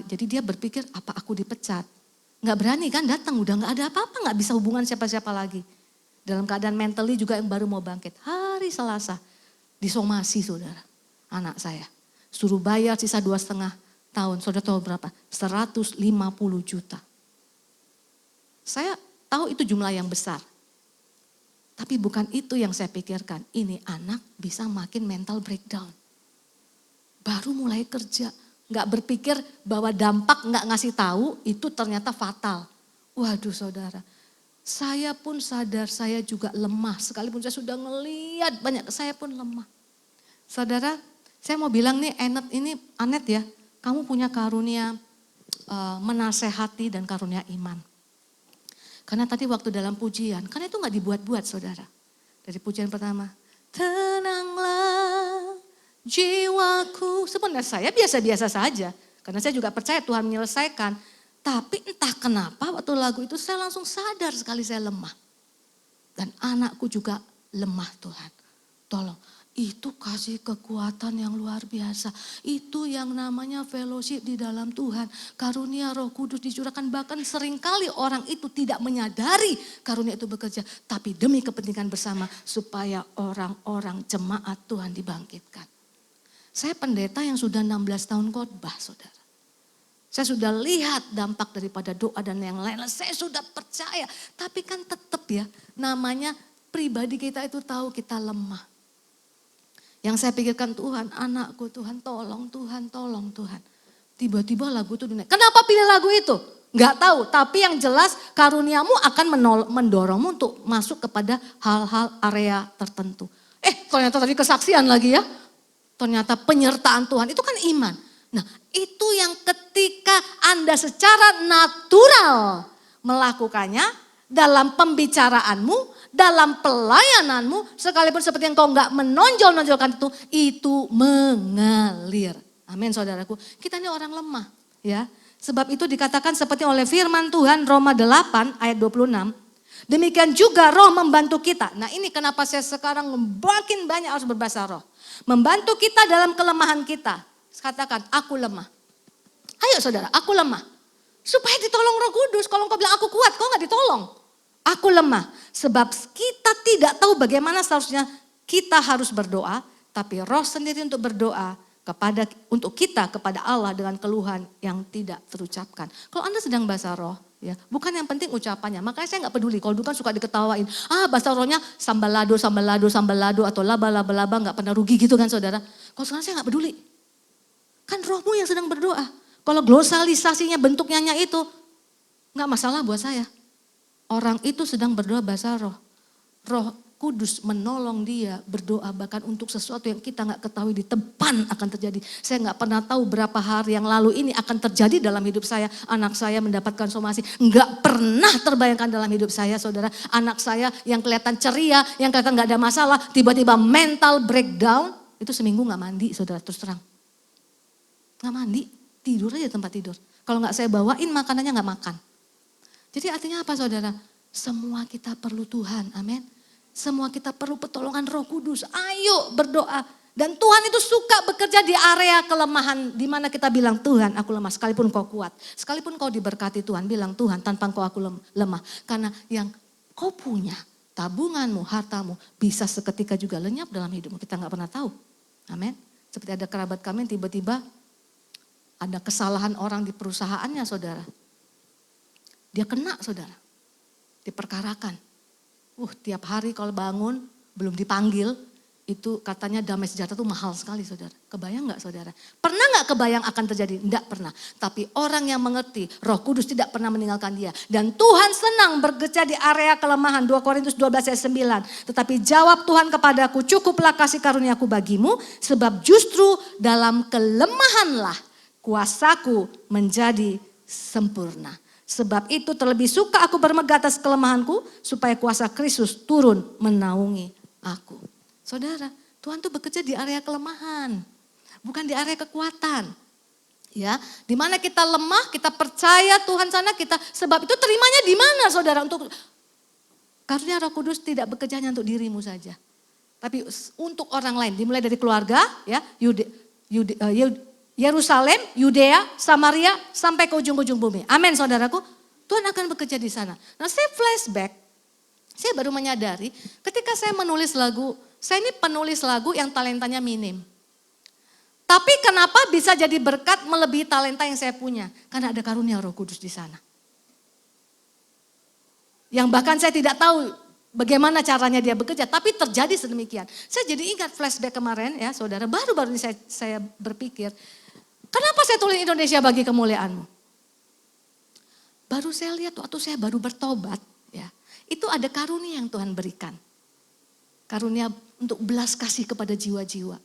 Jadi dia berpikir apa aku dipecat? Nggak berani kan datang, udah nggak ada apa-apa, nggak bisa hubungan siapa-siapa lagi. Dalam keadaan mentally juga yang baru mau bangkit. Hari Selasa disomasi saudara, anak saya. Suruh bayar sisa 2,5 tahun, saudara tahu berapa? 150 juta. Saya tahu itu jumlah yang besar. Tapi bukan itu yang saya pikirkan, ini anak bisa makin mental breakdown. Baru mulai kerja. Nggak berpikir bahwa dampak nggak ngasih tahu itu ternyata fatal. Waduh saudara, saya pun sadar saya juga lemah. Sekalipun saya sudah ngeliat banyak, saya pun lemah. Saudara, saya mau bilang nih Anet ya, kamu punya karunia menasehati dan karunia iman. Karena tadi waktu dalam pujian, karena itu nggak dibuat-buat saudara. Dari pujian pertama, tenanglah jiwaku, sebenarnya saya biasa-biasa saja. Karena saya juga percaya Tuhan menyelesaikan. Tapi entah kenapa waktu lagu itu saya langsung sadar sekali saya lemah. Dan anakku juga lemah Tuhan. Tolong, itu kasih kekuatan yang luar biasa. Itu yang namanya fellowship di dalam Tuhan. Karunia Roh Kudus dicurahkan, bahkan seringkali orang itu tidak menyadari karunia itu bekerja. Tapi demi kepentingan bersama supaya orang-orang jemaat Tuhan dibangkitkan. Saya pendeta yang sudah 16 tahun khotbah saudara. Saya sudah lihat dampak daripada doa dan yang lain. Saya sudah percaya. Tapi kan tetap ya namanya pribadi kita itu tahu kita lemah. Yang saya pikirkan Tuhan, anakku Tuhan tolong Tuhan, tolong Tuhan. Tiba-tiba lagu itu dinaik. Kenapa pilih lagu itu? Enggak tahu. Tapi yang jelas karuniamu akan mendorongmu untuk masuk kepada hal-hal area tertentu. Ternyata tadi kesaksian lagi ya. Ternyata penyertaan Tuhan itu kan iman. Nah itu yang ketika Anda secara natural melakukannya dalam pembicaraanmu, dalam pelayananmu, sekalipun seperti yang kau nggak menonjolkan itu mengalir. Amin saudaraku. Kita ini orang lemah ya. Sebab itu dikatakan seperti oleh firman Tuhan Roma 8 ayat 26. Demikian juga roh membantu kita. Nah ini kenapa saya sekarang makin banyak harus berbahasa roh. Membantu kita dalam kelemahan kita. Katakan, aku lemah. Ayo saudara, aku lemah. Supaya ditolong Roh Kudus. Kalau engkau bilang aku kuat, kau gak ditolong. Aku lemah. Sebab kita tidak tahu bagaimana seharusnya kita harus berdoa. Tapi roh sendiri untuk berdoa untuk kita kepada Allah dengan keluhan yang tidak terucapkan. Kalau Anda sedang bahasa roh, Ya, bukan yang penting ucapannya. Makanya saya nggak peduli. Kalau dulu kan suka diketawain. Bahasa rohnya sambalado, sambalado, sambalado atau laba, laba, laba, nggak pernah rugi gitu kan saudara. Kalau sekarang saya nggak peduli. Kan rohmu yang sedang berdoa. Kalau glosalisasinya bentuknya itu nggak masalah buat saya. Orang itu sedang berdoa bahasa roh. Roh Kudus menolong dia berdoa bahkan untuk sesuatu yang kita nggak ketahui di depan akan terjadi. Saya nggak pernah tahu berapa hari yang lalu ini akan terjadi dalam hidup saya. Anak saya mendapatkan somasi. Nggak pernah terbayangkan dalam hidup saya saudara. Anak saya yang kelihatan ceria, yang kelihatan nggak ada masalah. Tiba-tiba mental breakdown. Itu seminggu nggak mandi saudara, terus terang. Nggak mandi, tidur aja tempat tidur. Kalau nggak saya bawain makanannya nggak makan. Jadi artinya apa saudara? Semua kita perlu Tuhan, amin. Semua kita perlu pertolongan Roh Kudus. Ayo berdoa. Dan Tuhan itu suka bekerja di area kelemahan. Di mana kita bilang, Tuhan aku lemah. Sekalipun kau kuat. Sekalipun kau diberkati Tuhan. Bilang, Tuhan tanpa kau aku lemah. Karena yang kau punya, tabunganmu, hartamu. Bisa seketika juga lenyap dalam hidupmu. Kita gak pernah tahu. Amin. Seperti ada kerabat kami yang tiba-tiba ada kesalahan orang di perusahaannya saudara. Dia kena saudara. Diperkarakan. Tiap hari kalau bangun belum dipanggil, itu katanya damai sejahtera itu mahal sekali saudara. Kebayang gak saudara? Pernah gak kebayang akan terjadi? Tidak pernah. Tapi orang yang mengerti, Roh Kudus tidak pernah meninggalkan dia. Dan Tuhan senang bekerja di area kelemahan. 2 Korintus 12 ayat 9. Tetapi jawab Tuhan kepadaku, cukuplah kasih karuniaku bagimu. Sebab justru dalam kelemahanlah kuasaku menjadi sempurna. Sebab itu terlebih suka aku bermegah atas kelemahanku supaya kuasa Kristus turun menaungi aku. Saudara, Tuhan tuh bekerja di area kelemahan, bukan di area kekuatan. Ya, di mana kita lemah, kita percaya Tuhan sana kita. Sebab itu terimanya di mana saudara? Untuk karunia Roh Kudus tidak bekerja hanya untuk dirimu saja, tapi untuk orang lain. Dimulai dari keluarga, ya, Yerusalem, Yudea, Samaria, sampai ke ujung-ujung bumi. Amin saudaraku. Tuhan akan bekerja di sana. Nah saya flashback, saya baru menyadari ketika saya menulis lagu, saya ini penulis lagu yang talentanya minim. Tapi kenapa bisa jadi berkat melebihi talenta yang saya punya? Karena ada karunia Roh Kudus di sana. Yang bahkan saya tidak tahu bagaimana caranya dia bekerja, tapi terjadi sedemikian. Saya jadi ingat flashback kemarin ya saudara, baru-baru ini saya berpikir, kenapa saya tulis Indonesia bagi kemuliaanmu? Baru saya lihat waktu saya baru bertobat, ya, itu ada karunia yang Tuhan berikan. Karunia untuk belas kasih kepada jiwa-jiwa.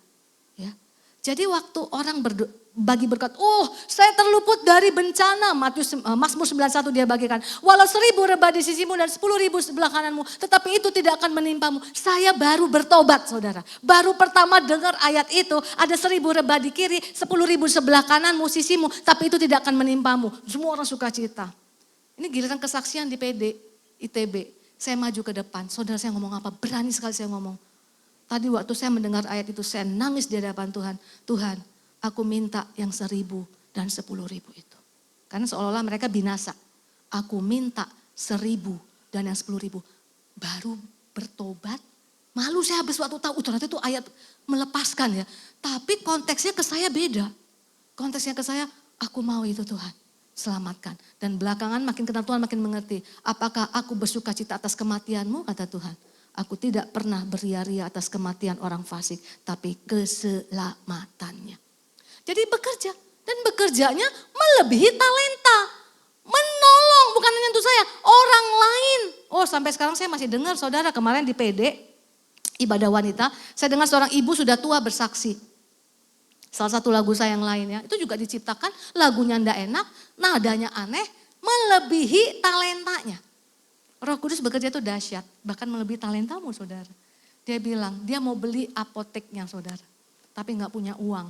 Ya. Jadi waktu orang bagi berkat, saya terluput dari bencana. Mazmur 91 dia bagikan. Walau 1000 rebah di sisimu dan 10.000 sebelah kananmu, tetapi itu tidak akan menimpamu. Saya baru bertobat saudara. Baru pertama dengar ayat itu, ada 1000 rebah di kiri, 10.000 sebelah kananmu, sisimu, tapi itu tidak akan menimpamu. Semua orang suka cita. Ini giliran kesaksian di PD, ITB. Saya maju ke depan, saudara saya ngomong apa? Berani sekali saya ngomong. Tadi waktu saya mendengar ayat itu, saya nangis di hadapan Tuhan. Tuhan, aku minta yang 1000 dan 10.000 itu. Karena seolah-olah mereka binasa. Aku minta 1000 dan yang 10.000. Baru bertobat. Malu saya habis waktu tahu, ternyata itu ayat melepaskan ya. Tapi konteksnya ke saya beda. Konteksnya ke saya, aku mau itu Tuhan. Selamatkan. Dan belakangan makin kenal Tuhan makin mengerti. Apakah aku bersuka cita atas kematianmu, kata Tuhan. Aku tidak pernah beria-ria atas kematian orang fasik, tapi keselamatannya. Jadi bekerja, dan bekerjanya melebihi talenta. Menolong, bukan hanya untuk saya, orang lain. Sampai sekarang saya masih dengar saudara kemarin di PD, ibadah wanita, saya dengar seorang ibu sudah tua bersaksi. Salah satu lagu saya yang lainnya, itu juga diciptakan, lagunya ndak enak, nadanya aneh, melebihi talentanya. Roh Kudus bekerja itu dahsyat, bahkan melebihi talentamu saudara. Dia bilang, dia mau beli apoteknya saudara, tapi gak punya uang.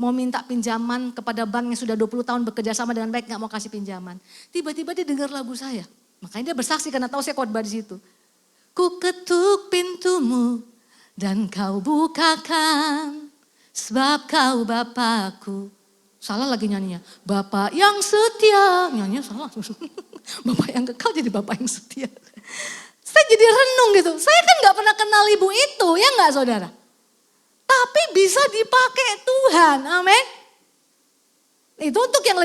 Mau minta pinjaman kepada bank yang sudah 20 tahun bekerja sama dengan baik, gak mau kasih pinjaman. Tiba-tiba dia dengar lagu saya, makanya dia bersaksi karena tahu saya khotbah di situ. Ku ketuk pintumu dan kau bukakan, sebab kau Bapakku. Salah lagi nyanyinya, Bapak yang setia, nyanyinya salah. Bapak yang kekal jadi Bapak yang setia. Saya jadi renung gitu, saya kan gak pernah kenal ibu itu, ya gak saudara? Tapi bisa dipakai Tuhan, amin. Itu untuk yang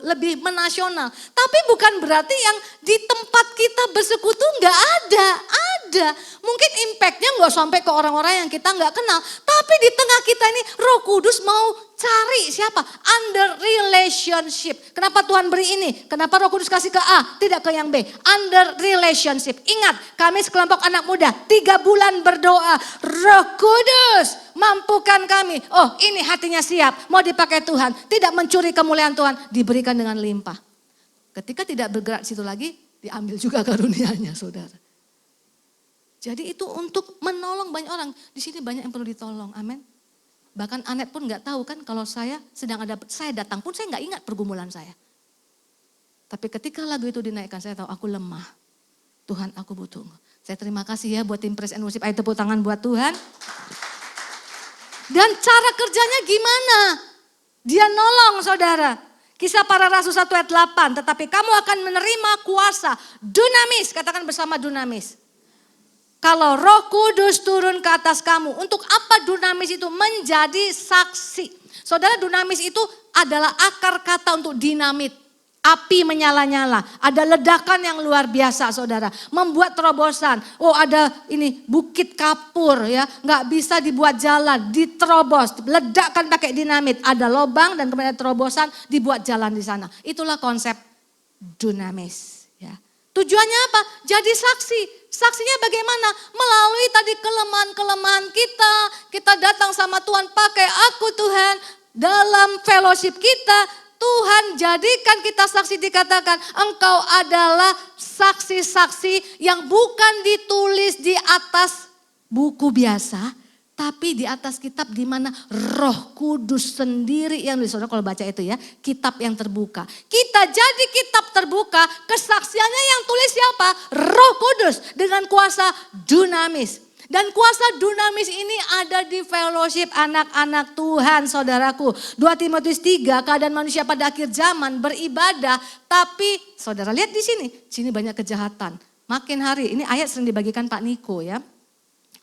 lebih menasional. Tapi bukan berarti yang di tempat kita bersekutu nggak ada. Ada. Mungkin impactnya nggak sampai ke orang-orang yang kita nggak kenal. Tapi di tengah kita ini Roh Kudus mau cari siapa? Under relationship. Kenapa Tuhan beri ini? Kenapa Roh Kudus kasih ke A, tidak ke yang B? Under relationship. Ingat, kami sekelompok anak muda 3 bulan berdoa. Roh Kudus mampukan kami. Oh, ini hatinya siap, mau dipakai Tuhan. Tidak mencuri kemuliaan Tuhan, diberikan dengan limpah. Ketika tidak bergerak situ lagi, diambil juga karunia-Nya, saudara. Jadi itu untuk menolong banyak orang. Di sini banyak yang perlu ditolong, amin. Bahkan Anet pun nggak tahu kan kalau saya datang pun saya nggak ingat pergumulan saya. Tapi ketika lagu itu dinaikkan, saya tahu aku lemah. Tuhan, aku butuh. Saya terima kasih ya buat tim Praise and Worship. Ayo tepuk tangan buat Tuhan. Dan cara kerjanya gimana? Dia nolong saudara. Kisah Para Rasul 1 ayat 8. Tetapi kamu akan menerima kuasa dunamis. Katakan bersama dunamis. Kalau Roh Kudus turun ke atas kamu. Untuk apa dunamis itu? Menjadi saksi. Saudara, dunamis itu adalah akar kata untuk dinamit. Api menyala-nyala. Ada ledakan yang luar biasa saudara. Membuat terobosan. Oh ada ini bukit kapur ya. Nggak bisa dibuat jalan. Diterobos. Ledakkan pakai dinamit. Ada lubang dan kemudian terobosan. Dibuat jalan di sana. Itulah konsep dunamis. Ya. Tujuannya apa? Jadi saksi. Saksinya bagaimana? Melalui tadi kelemahan-kelemahan kita. Kita datang sama Tuhan, pakai aku Tuhan. Dalam fellowship kita, Tuhan jadikan kita saksi, dikatakan engkau adalah saksi-saksi yang bukan ditulis di atas buku biasa. Tapi di atas kitab di mana Roh Kudus sendiri yang nulis. Saudara kalau baca itu ya, kitab yang terbuka. Kita jadi kitab terbuka, kesaksiannya yang tulis siapa? Roh Kudus dengan kuasa dunamis. Dan kuasa dunamis ini ada di fellowship anak-anak Tuhan saudaraku. 2 Timotius 3, keadaan manusia pada akhir zaman beribadah. Tapi saudara lihat di sini banyak kejahatan. Makin hari, ini ayat sering dibagikan Pak Niko ya.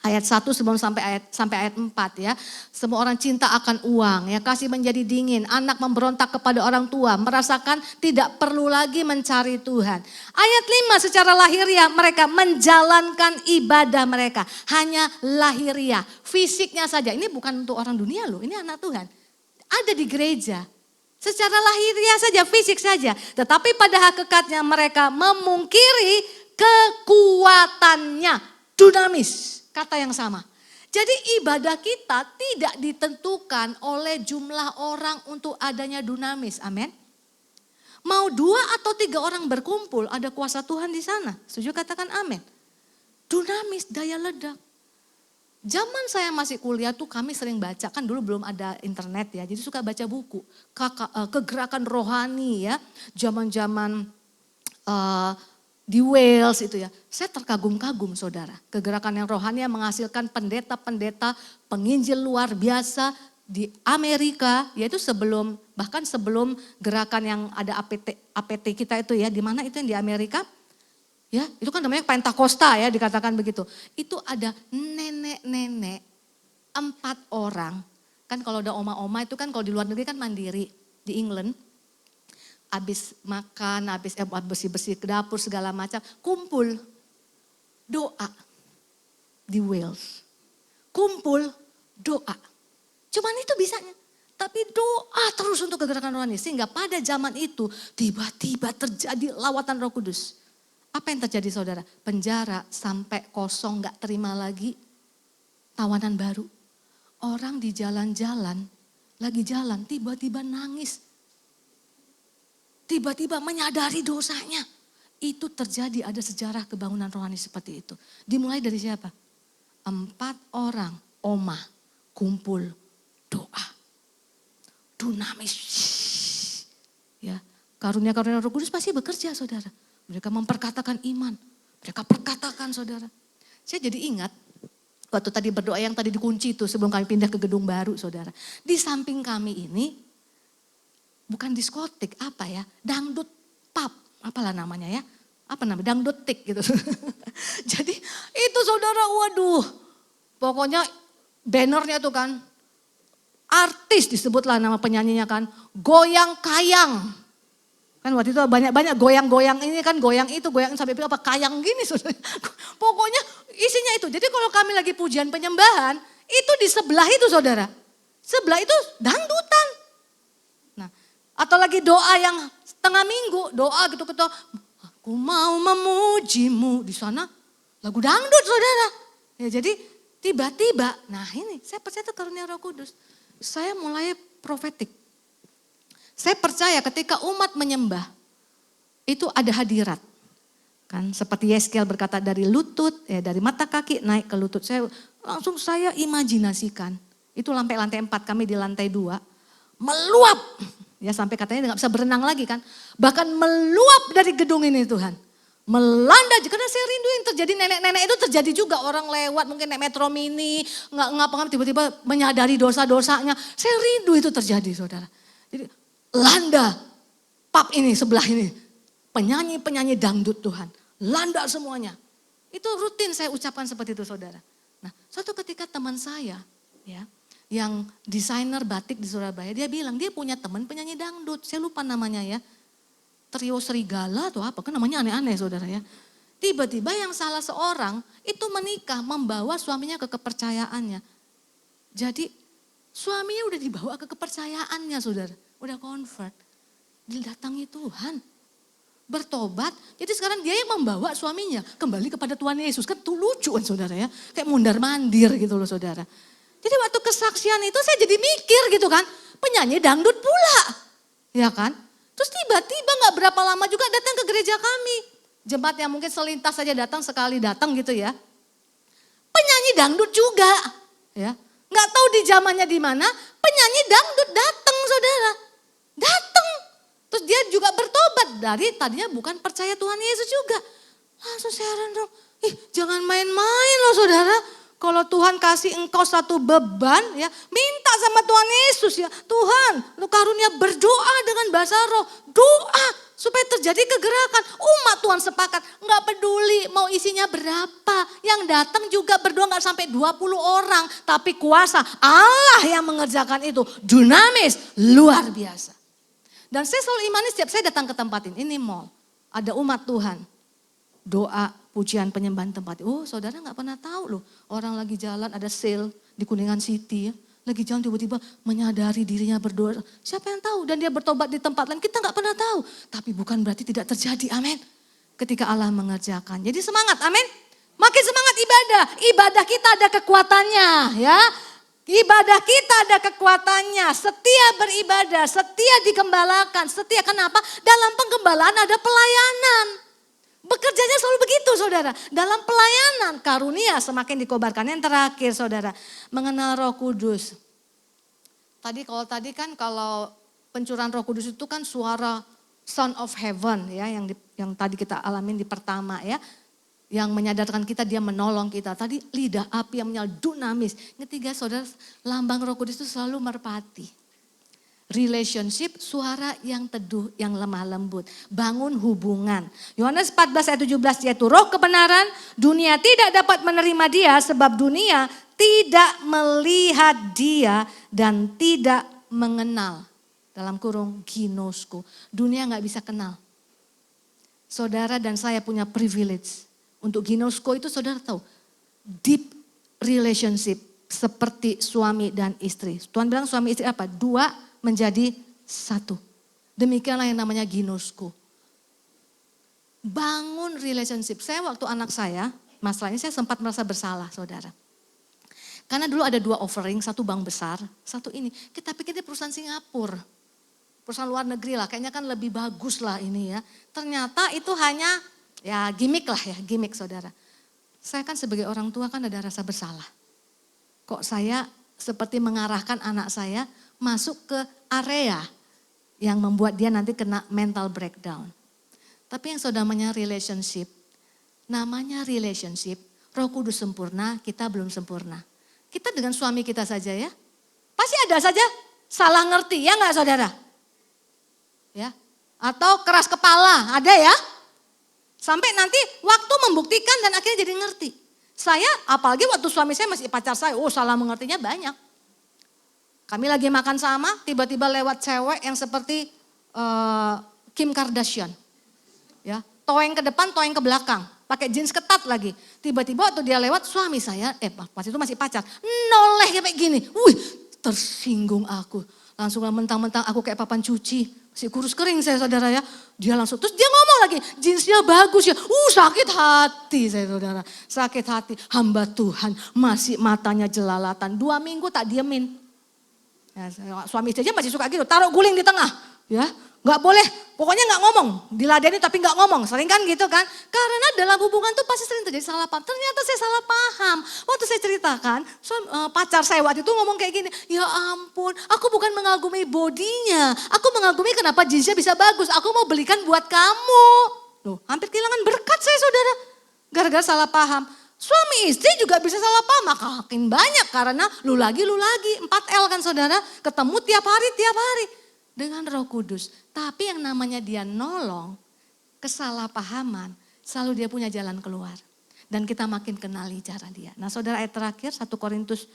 Ayat 1 sebelum sampai ayat 4 ya. Semua orang cinta akan uang ya, kasih menjadi dingin, anak memberontak kepada orang tua, merasakan tidak perlu lagi mencari Tuhan. Ayat 5 secara lahiriah mereka menjalankan ibadah mereka, hanya lahiriah, fisiknya saja. Ini bukan untuk orang dunia loh, ini anak Tuhan. Ada di gereja. Secara lahiriah saja, fisik saja. Tetapi pada hakikatnya mereka memungkiri kekuatannya, dunamis. Kata yang sama. Jadi ibadah kita tidak ditentukan oleh jumlah orang untuk adanya dunamis. Amin. Mau 2 atau 3 orang berkumpul, ada kuasa Tuhan di sana. Setuju katakan amin. Dunamis, daya ledak. Zaman saya masih kuliah tuh kami sering baca, kan dulu belum ada internet ya. Jadi suka baca buku. Kegerakan rohani ya. Zaman-zaman di Wales itu ya, saya terkagum-kagum saudara. Kegerakan yang rohani yang menghasilkan pendeta-pendeta, penginjil luar biasa di Amerika, yaitu bahkan sebelum gerakan yang ada APT kita itu ya, di mana itu yang di Amerika? Ya, itu kan namanya Pentakosta ya, dikatakan begitu. Itu ada nenek-nenek 4 orang, kan kalau ada oma-oma itu kan kalau di luar negeri kan mandiri, di England. Habis makan, habis bersih-bersih ke dapur segala macam, kumpul doa di Wales. Kumpul doa. Cuman itu bisanya. Tapi doa terus untuk kegerakan rohani. Sehingga pada zaman itu tiba-tiba terjadi lawatan Roh Kudus. Apa yang terjadi saudara? Penjara sampai kosong, gak terima lagi. Tawanan baru. Orang di jalan-jalan, lagi jalan tiba-tiba nangis. Tiba-tiba menyadari dosanya. Itu terjadi, ada sejarah kebangunan rohani seperti itu. Dimulai dari siapa? 4 orang oma kumpul doa. Dunamis. Ya, karunia-karunia Roh Kudus pasti bekerja saudara. Mereka memperkatakan iman. Mereka perkatakan saudara. Saya jadi ingat waktu tadi berdoa yang tadi dikunci itu sebelum kami pindah ke gedung baru saudara. Di samping kami ini bukan diskotik, apa ya, dangdut pub, apalah namanya ya, apa namanya, dangdutik gitu. Jadi itu saudara, waduh, pokoknya bannernya tuh kan, artis disebutlah nama penyanyinya kan, Goyang Kayang. Kan waktu itu banyak goyang-goyang ini kan, goyang itu, goyang sampai apa kayang gini. Pokoknya isinya itu. Jadi kalau kami lagi pujian penyembahan, itu di sebelah itu saudara. Sebelah itu dangdutan. Nah, atau lagi doa yang tengah minggu, doa gitu-gitu. Aku mau memujimu. Di sana lagu dangdut saudara. Ya jadi tiba-tiba, nah ini saya percaya itu karunia Roh Kudus. Saya mulai profetik. Saya percaya ketika umat menyembah, itu ada hadirat. Kan seperti Yeskel berkata dari lutut, dari mata kaki naik ke lutut. Saya imajinasikan. Itu lantai 4, kami di lantai 2. Meluap. Ya sampai katanya nggak bisa berenang lagi kan. Bahkan meluap dari gedung ini Tuhan. Melanda, karena saya rindu yang terjadi nenek-nenek itu terjadi juga. Orang lewat mungkin naik metro mini, nggak ngapa-ngapa tiba-tiba menyadari dosa-dosanya. Saya rindu itu terjadi saudara. Jadi landa pub ini sebelah ini. Penyanyi-penyanyi dangdut Tuhan. Landa semuanya. Itu rutin saya ucapkan seperti itu saudara. Nah suatu ketika teman saya ya, yang desainer batik di Surabaya, dia bilang dia punya teman penyanyi dangdut. Saya lupa namanya ya. Trio Serigala atau apa, kan namanya aneh-aneh saudara ya. Tiba-tiba yang salah seorang itu menikah membawa suaminya ke kepercayaannya. Jadi suaminya udah dibawa ke kepercayaannya saudara. Udah convert. Didatangi Tuhan. Bertobat. Jadi sekarang dia yang membawa suaminya kembali kepada Tuhan Yesus. Kan tuh lucu kan saudara ya. Kayak mundar mandir gitu loh saudara. Jadi waktu kesaksian itu saya jadi mikir gitu kan. Penyanyi dangdut pula. Ya kan. Terus tiba-tiba gak berapa lama juga datang ke gereja kami. Jemaat yang mungkin selintas saja datang, sekali datang gitu ya. Penyanyi dangdut juga. Ya. Gak tahu di zamannya di mana, penyanyi dangdut datang saudara. Datang. Terus dia juga bertobat dari tadinya bukan percaya Tuhan Yesus juga. Langsung saya renung, jangan main-main loh saudara. Kalau Tuhan kasih engkau satu beban ya, minta sama Tuhan Yesus ya. Tuhan, lu karunia berdoa dengan bahasa roh. Doa supaya terjadi kegerakan. Umat Tuhan sepakat, nggak peduli mau isinya berapa. Yang datang juga berdoa nggak sampai 20 orang. Tapi kuasa Allah yang mengerjakan itu. Dinamis, luar biasa. Dan saya selalu imani setiap saya datang ke tempat ini mall. Ada umat Tuhan. Doa, pujian, penyembahan tempat. Oh saudara gak pernah tahu loh. Orang lagi jalan ada sale di Kuningan City ya. Lagi jalan tiba-tiba menyadari dirinya berdoa. Siapa yang tahu? Dan dia bertobat di tempat lain. Kita gak pernah tahu. Tapi bukan berarti tidak terjadi. Amin. Ketika Allah mengerjakan. Jadi semangat. Amin. Makin semangat ibadah. Ibadah kita ada kekuatannya ya. Ibadah kita ada kekuatannya. Setia beribadah. Setia digembalakan. Setia kenapa? Dalam penggembalaan ada pelayanan. Bekerjanya selalu begitu saudara. Dalam pelayanan karunia semakin dikobarkan. Yang terakhir saudara. Mengenal Roh Kudus. Tadi kan kalau pencurahan Roh Kudus itu kan suara Son of Heaven ya. Yang tadi kita alamin di pertama ya. Yang menyadarkan kita, dia menolong kita. Tadi lidah api yang menyala dunamis. Ketiga saudara, lambang Roh Kudus itu selalu merpati. Relationship, suara yang teduh, yang lemah lembut. Bangun hubungan. Yohanes 14 ayat 17 yaitu roh kebenaran. Dunia tidak dapat menerima dia sebab dunia tidak melihat dia dan tidak mengenal. Dalam kurung ginosku. Dunia gak bisa kenal. Saudara dan saya punya privilege. Untuk ginosku itu saudara tahu. Deep relationship seperti suami dan istri. Tuhan bilang suami istri apa? Dua menjadi satu. Demikianlah yang namanya ginosku. Bangun relationship. Saya waktu anak saya, masalah ini saya sempat merasa bersalah saudara. Karena dulu ada 2 offering, satu bank besar, satu ini. Kita pikir dia perusahaan Singapura. Perusahaan luar negeri lah, kayaknya kan lebih bagus lah ini ya. Ternyata itu hanya ya gimmick lah ya, gimmick saudara. Saya kan sebagai orang tua kan ada rasa bersalah. Kok saya seperti mengarahkan anak saya masuk ke area yang membuat dia nanti kena mental breakdown. Tapi yang namanya relationship, Roh Kudus sempurna, kita belum sempurna. Kita dengan suami kita saja ya, pasti ada saja salah ngerti, ya enggak saudara? Ya, atau keras kepala, ada ya? Sampai nanti waktu membuktikan dan akhirnya jadi ngerti. Saya, apalagi waktu suami saya masih pacar saya, salah mengertinya banyak. Kami lagi makan sama, tiba-tiba lewat cewek yang seperti Kim Kardashian. Ya, toeng ke depan, toeng ke belakang. Pakai jeans ketat lagi. Tiba-tiba waktu dia lewat, suami saya, pas itu masih pacar, noleh kayak gini. Wih, tersinggung aku. Langsung mentang-mentang aku kayak papan cuci. Masih kurus kering saya saudara ya. Dia langsung, terus dia ngomong lagi, jeansnya bagus ya. Sakit hati saya saudara. Sakit hati, hamba Tuhan masih matanya jelalatan. 2 minggu tak diemin. Ya, suami istri aja masih suka gitu, taruh guling di tengah. Ya, nggak boleh, pokoknya nggak ngomong. Diladeni tapi nggak ngomong, sering kan gitu kan. Karena dalam hubungan tuh pasti sering terjadi salah paham. Ternyata saya salah paham. Waktu saya ceritakan, pacar saya waktu itu ngomong kayak gini, ya ampun, aku bukan mengagumi bodinya. Aku mengagumi kenapa jeansnya bisa bagus. Aku mau belikan buat kamu. Loh, hampir kehilangan berkat saya saudara. Gara-gara salah paham. Suami istri juga bisa salah paham, makin banyak karena lu lagi 4L kan saudara, ketemu tiap hari dengan Roh Kudus. Tapi yang namanya dia nolong, kesalahpahaman, selalu dia punya jalan keluar. Dan kita makin kenali cara dia. Nah saudara, ayat terakhir 1 Korintus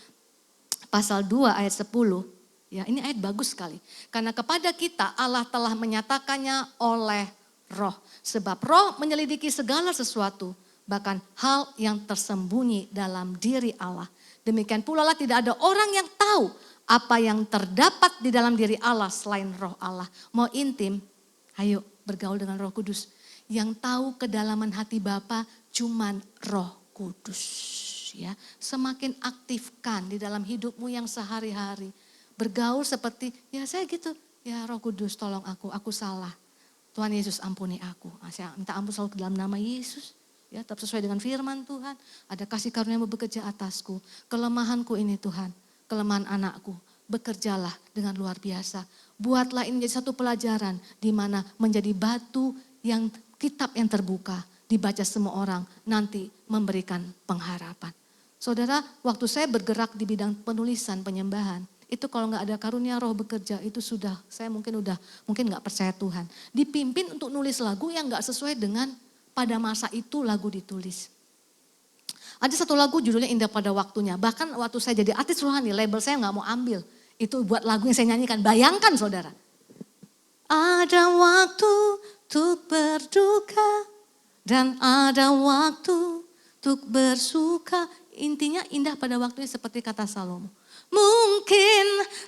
pasal 2 ayat 10, ya ini ayat bagus sekali. Karena kepada kita Allah telah menyatakannya oleh Roh. Sebab Roh menyelidiki segala sesuatu, bahkan hal yang tersembunyi dalam diri Allah. Demikian pula lah tidak ada orang yang tahu apa yang terdapat di dalam diri Allah selain Roh Allah. Mau intim, ayo bergaul dengan Roh Kudus. Yang tahu kedalaman hati Bapa cuman Roh Kudus. Ya, semakin aktifkan di dalam hidupmu yang sehari-hari. Bergaul seperti, ya saya gitu, ya Roh Kudus tolong aku salah. Tuhan Yesus ampuni aku. Saya minta ampun selalu dalam nama Yesus. Ya, tetap sesuai dengan firman Tuhan. Ada kasih karunia-Mu bekerja atasku. Kelemahanku ini Tuhan, kelemahan anakku. Bekerjalah dengan luar biasa. Buatlah ini menjadi satu pelajaran di mana menjadi batu yang kitab yang terbuka. Dibaca semua orang nanti memberikan pengharapan. Saudara, waktu saya bergerak di bidang penulisan penyembahan. Itu kalau nggak ada karunia Roh bekerja itu sudah, saya mungkin nggak percaya Tuhan. Dipimpin untuk nulis lagu yang nggak sesuai dengan pada masa itu lagu ditulis. Ada satu lagu judulnya Indah Pada Waktunya. Bahkan waktu saya jadi artis rohani, label saya nggak mau ambil. Itu buat lagu yang saya nyanyikan. Bayangkan saudara. Ada waktu untuk berduka dan ada waktu untuk bersuka. Intinya indah pada waktunya seperti kata Salomo. Mungkin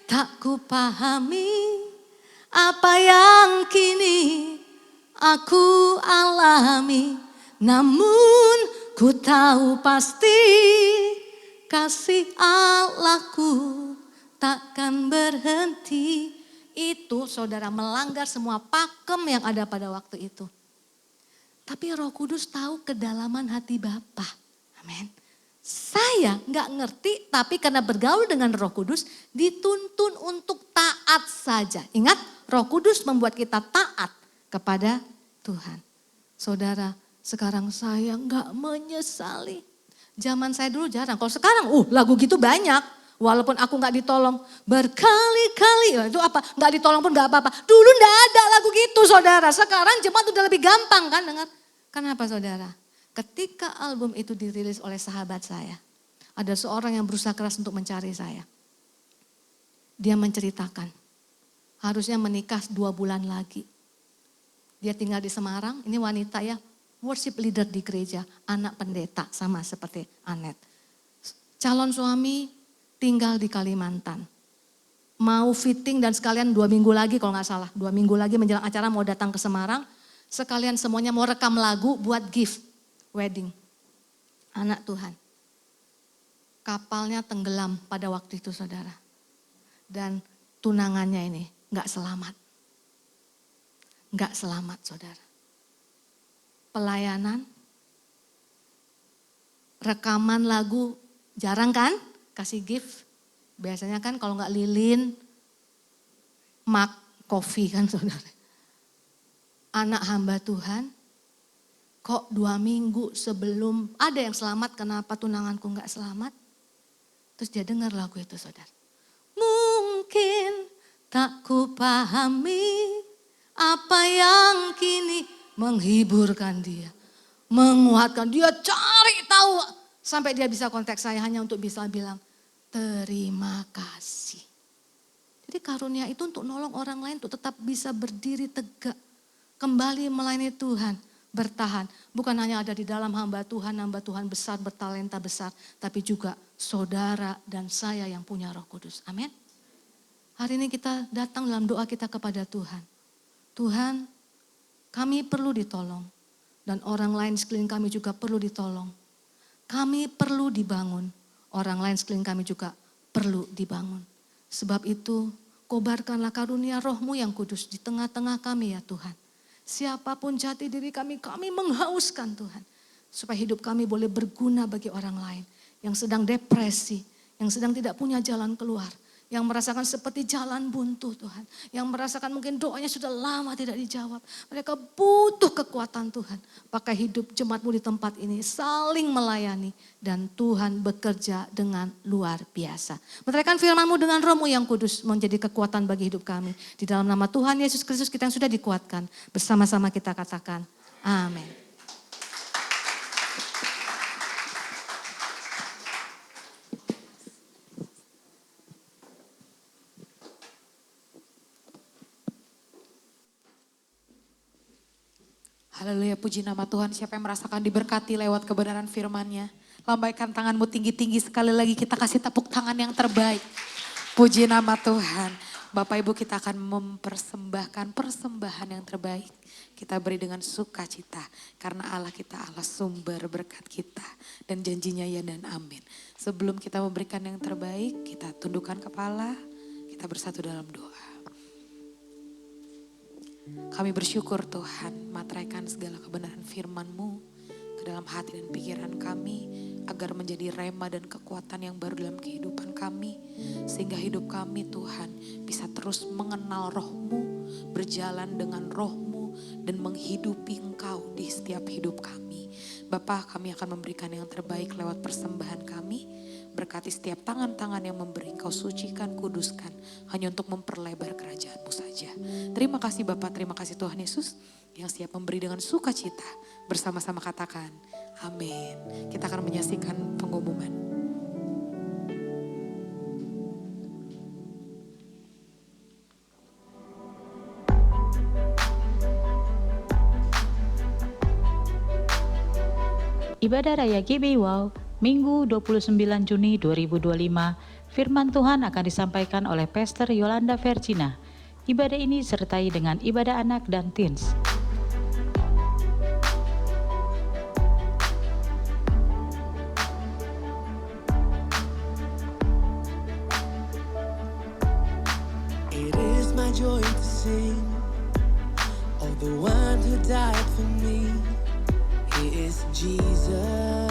tak kupahami apa yang kini aku alami, namun ku tahu pasti kasih Allahku takkan berhenti. Itu saudara melanggar semua pakem yang ada pada waktu itu. Tapi Roh Kudus tahu kedalaman hati Bapa. Amin. Saya nggak ngerti, tapi karena bergaul dengan Roh Kudus dituntun untuk taat saja. Ingat, Roh Kudus membuat kita taat kepada Tuhan. Saudara, sekarang saya nggak menyesali. Zaman saya dulu jarang. Kalau sekarang, lagu gitu banyak. Walaupun aku nggak ditolong berkali-kali, itu apa? Nggak ditolong pun nggak apa-apa. Dulu nggak ada lagu gitu, saudara. Sekarang jemaat udah lebih gampang kan dengar. Kenapa, saudara? Ketika album itu dirilis oleh sahabat saya, ada seorang yang berusaha keras untuk mencari saya. Dia menceritakan, harusnya menikah 2 bulan lagi. Dia tinggal di Semarang, ini wanita ya, worship leader di gereja, anak pendeta sama seperti Anet. Calon suami tinggal di Kalimantan. Mau fitting dan sekalian 2 minggu lagi kalau nggak salah, 2 minggu lagi menjelang acara mau datang ke Semarang. Sekalian semuanya mau rekam lagu buat gift. Wedding, anak Tuhan. Kapalnya tenggelam pada waktu itu saudara. Dan tunangannya ini gak selamat. Gak selamat saudara. Pelayanan, rekaman lagu jarang kan kasih gift. Biasanya kan kalau gak lilin, mug coffee kan saudara. Anak hamba Tuhan. Kok 2 minggu sebelum ada yang selamat, kenapa tunanganku gak selamat? Terus dia dengar lagu itu saudara. Mungkin tak kupahami apa yang kini menghiburkan dia. Menguatkan dia, cari tahu. Sampai dia bisa kontak saya hanya untuk bisa bilang terima kasih. Jadi karunia itu untuk nolong orang lain untuk tetap bisa berdiri tegak. Kembali melayani Tuhan, bertahan. Bukan hanya ada di dalam hamba Tuhan besar, bertalenta besar. Tapi juga saudara dan saya yang punya Roh Kudus. Amin. Hari ini kita datang dalam doa kita kepada Tuhan. Tuhan, kami perlu ditolong. Dan orang lain sekeliling kami juga perlu ditolong. Kami perlu dibangun. Orang lain sekeliling kami juga perlu dibangun. Sebab itu, kobarkanlah karunia Roh-Mu yang kudus di tengah-tengah kami ya Tuhan. Siapapun jati diri kami menghauskan Tuhan. Supaya hidup kami boleh berguna bagi orang lain. Yang sedang depresi, yang sedang tidak punya jalan keluar. Yang merasakan seperti jalan buntu Tuhan. Yang merasakan mungkin doanya sudah lama tidak dijawab. Mereka butuh kekuatan Tuhan. Pakai hidup jemaat-Mu di tempat ini saling melayani. Dan Tuhan bekerja dengan luar biasa. Menyerahkan firman-Mu dengan Roh-Mu yang kudus menjadi kekuatan bagi hidup kami. Di dalam nama Tuhan Yesus Kristus kita yang sudah dikuatkan. Bersama-sama kita katakan amin. Haleluya, puji nama Tuhan. Siapa yang merasakan diberkati lewat kebenaran firman-Nya? Lambaikan tanganmu tinggi-tinggi, sekali lagi kita kasih tepuk tangan yang terbaik. Puji nama Tuhan. Bapak Ibu, kita akan mempersembahkan persembahan yang terbaik. Kita beri dengan sukacita karena Allah kita Allah sumber berkat kita. Dan janjinya ya dan amin. Sebelum kita memberikan yang terbaik, kita tundukkan kepala, kita bersatu dalam doa. Kami bersyukur Tuhan, materaikan segala kebenaran firman-Mu ke dalam hati dan pikiran kami, agar menjadi rema dan kekuatan yang baru dalam kehidupan kami. Sehingga hidup kami Tuhan bisa terus mengenal Roh-Mu, berjalan dengan Roh-Mu, dan menghidupi Engkau di setiap hidup kami. Bapa, kami akan memberikan yang terbaik lewat persembahan kami. Berkati setiap tangan-tangan yang memberi, Engkau sucikan, kuduskan, hanya untuk memperlebar kerajaan-Mu saja. Terima kasih Bapak, terima kasih Tuhan Yesus yang siap memberi dengan sukacita. Bersama-sama katakan, amin. Kita akan menyaksikan pengumuman. Ibadah Raya GBI Wow, Minggu 29 Juni 2025, firman Tuhan akan disampaikan oleh Pastor Yolanda Vergina. Ibadah ini disertai dengan ibadah anak dan teens. It is my joy to sing of the one who died for me. He is Jesus.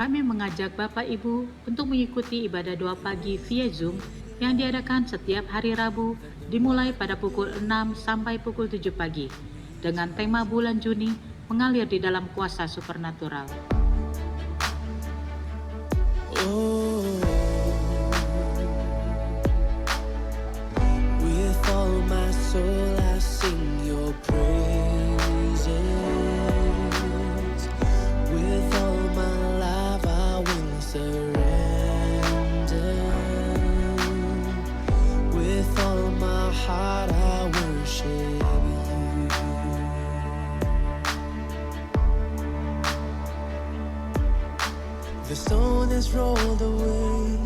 Kami mengajak Bapak Ibu untuk mengikuti ibadah doa pagi via Zoom yang diadakan setiap hari Rabu dimulai pada pukul 6 sampai pukul 7 pagi dengan tema bulan Juni mengalir di dalam kuasa supernatural. Oh, with all my soul I sing your praises. With all my life I will surrender. With all my heart I worship you. The stone is rolled away.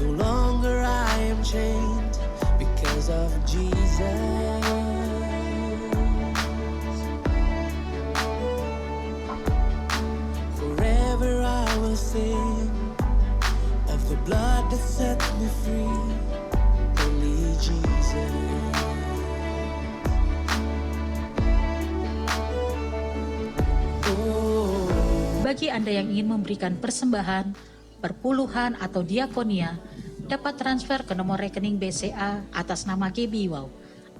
No longer I am chained because of Jesus. Forever I will sing of the blood that set me free. Only Jesus. Oh. Bagi Anda yang ingin memberikan persembahan, perpuluhan atau diakonia, dapat transfer ke nomor rekening BCA atas nama GBI Wow,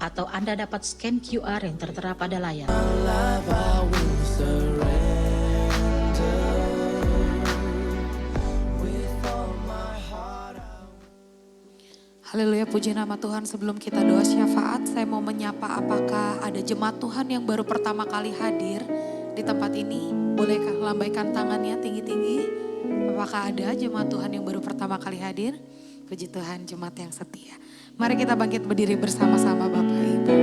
atau Anda dapat scan QR yang tertera pada layar. Life I will surrender. With all my heart I Haleluya, puji nama Tuhan. Sebelum kita doa syafaat, saya mau menyapa apakah ada jemaat Tuhan yang baru pertama kali hadir di tempat ini. Bolehkah lambaikan tangannya tinggi-tinggi? Apakah ada jemaat Tuhan yang baru pertama kali hadir? Puji Tuhan, jemaat yang setia. Mari kita bangkit berdiri bersama-sama Bapak Ibu.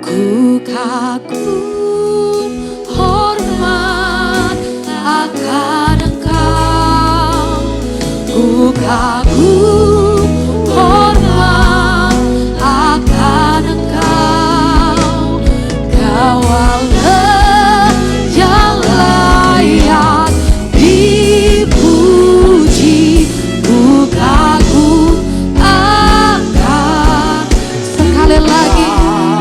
Ku kagum hormat akan Engkau. Ku kagum hormat akan Engkau. Kau Allah yang layak dipuji. Ku kagum akan. Sekali lagi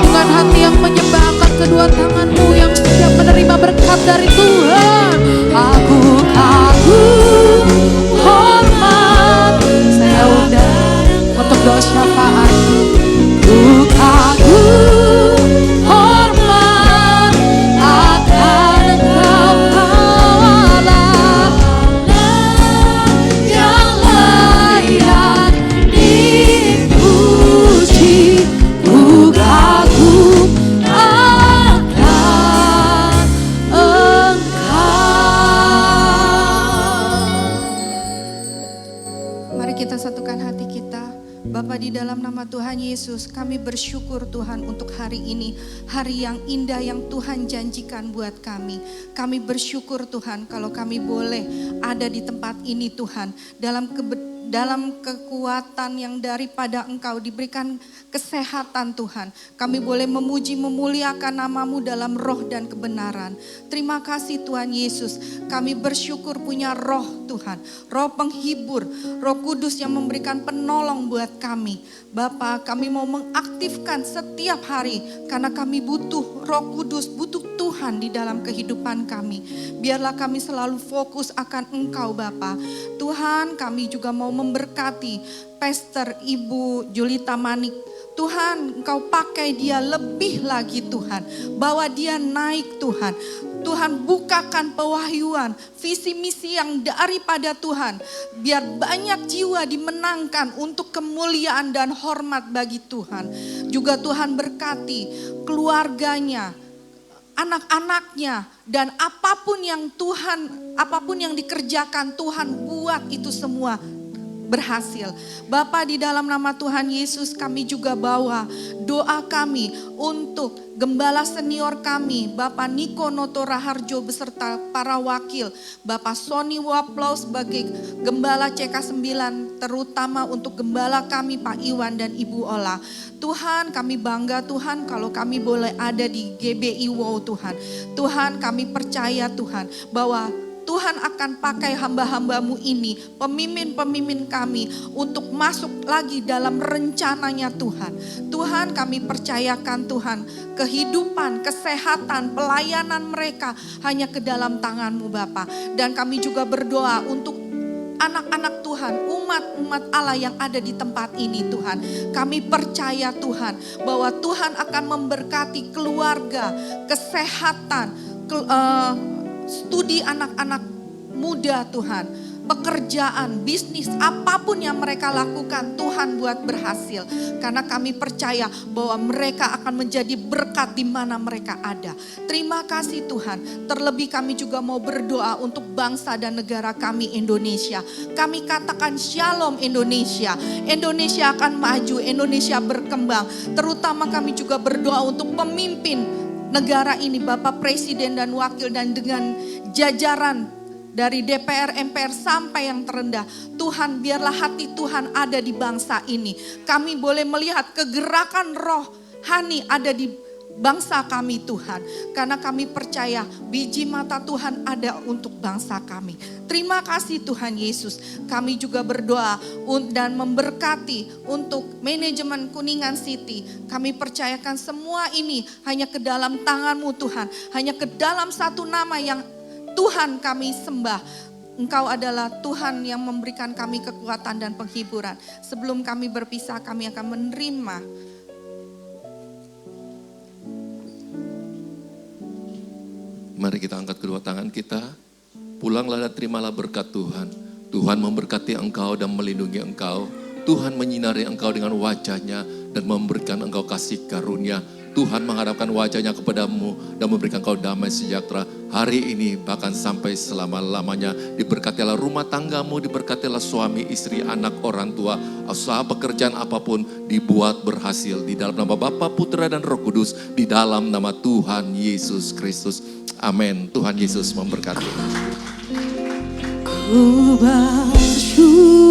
dengan hati yang menyembah, angkat kedua tanganmu yang siap menerima berkat dari Tuhan. Aku kagum hormat. Saya undang untuk doa syafaat. Ku kagum hormat akan Engkau Allah yang layak dipuji. Ku kagum akan Engkau. Mari kita satukan hati kita. Bapa, di dalam nama Tuhan Yesus, kami bersyukur Tuhan untuk hari ini. Hari yang indah yang Tuhan janjikan buat kami. Kami bersyukur Tuhan kalau kami boleh ada di tempat ini Tuhan. Dalam kekuatan yang daripada Engkau diberikan kesehatan Tuhan. Kami boleh memuji memuliakan nama-Mu dalam roh dan kebenaran. Terima kasih Tuhan Yesus. Kami bersyukur punya roh Tuhan. Roh penghibur, Roh Kudus yang memberikan penolong buat kami. Bapa, kami mau mengaktifkan setiap hari karena kami butuh Roh Kudus, butuh Tuhan di dalam kehidupan kami. Biarlah kami selalu fokus akan Engkau Bapa. Tuhan, kami juga mau memberkati Pastor Ibu Julita Manik. Tuhan, Engkau pakai dia lebih lagi Tuhan. Bawa dia naik Tuhan. Tuhan bukakan pewahyuan, visi misi yang daripada Tuhan. Biar banyak jiwa dimenangkan untuk kemuliaan dan hormat bagi Tuhan. Juga Tuhan berkati keluarganya, anak-anaknya, dan apapun yang dikerjakan Tuhan buat itu semua berhasil. Bapa, di dalam nama Tuhan Yesus kami juga bawa doa kami untuk gembala senior kami, Bapak Niko Noto Raharjo beserta para wakil, Bapak Sony Waplau sebagai gembala CK9, terutama untuk gembala kami Pak Iwan dan Ibu Ola. Tuhan, kami bangga Tuhan kalau kami boleh ada di GBI Wow Tuhan. Tuhan, kami percaya Tuhan bahwa Tuhan akan pakai hamba-hambamu ini, pemimpin-pemimpin kami untuk masuk lagi dalam rencananya Tuhan. Tuhan, kami percayakan Tuhan, kehidupan, kesehatan, pelayanan mereka hanya ke dalam tangan-Mu Bapa. Dan kami juga berdoa untuk anak-anak Tuhan, umat-umat Allah yang ada di tempat ini Tuhan. Kami percaya Tuhan bahwa Tuhan akan memberkati keluarga, kesehatan, studi anak-anak muda Tuhan, pekerjaan, bisnis, apapun yang mereka lakukan Tuhan buat berhasil. Karena kami percaya bahwa mereka akan menjadi berkat di mana mereka ada. Terima kasih Tuhan. Terlebih kami juga mau berdoa untuk bangsa dan negara kami Indonesia. Kami katakan shalom Indonesia. Indonesia akan maju, Indonesia berkembang. Terutama kami juga berdoa untuk pemimpin negara ini, Bapak Presiden dan Wakil, dan dengan jajaran dari DPR, MPR sampai yang terendah. Tuhan, biarlah hati Tuhan ada di bangsa ini. Kami boleh melihat kegerakan rohani ada di bangsa kami Tuhan. Karena kami percaya biji mata Tuhan ada untuk bangsa kami. Terima kasih Tuhan Yesus. Kami juga berdoa dan memberkati untuk manajemen Kuningan City. Kami percayakan semua ini hanya ke dalam tangan-Mu Tuhan. Hanya ke dalam satu nama yang Tuhan kami sembah. Engkau adalah Tuhan yang memberikan kami kekuatan dan penghiburan. Sebelum kami berpisah, kami akan menerima Mari kita angkat kedua tangan kita. Pulanglah dan terimalah berkat Tuhan. Tuhan memberkati engkau dan melindungi engkau. Tuhan menyinari engkau dengan wajahnya dan memberikan engkau kasih karunia. Tuhan menghadapkan wajahnya kepadamu dan memberikan kau damai sejahtera hari ini bahkan sampai selama-lamanya. Diberkatilah rumah tanggamu, diberkatilah suami, istri, anak, orang tua, usaha pekerjaan apapun dibuat berhasil di dalam nama Bapa, Putra dan Roh Kudus, di dalam nama Tuhan Yesus Kristus. Amin. Tuhan Yesus memberkati. Ku bersyukur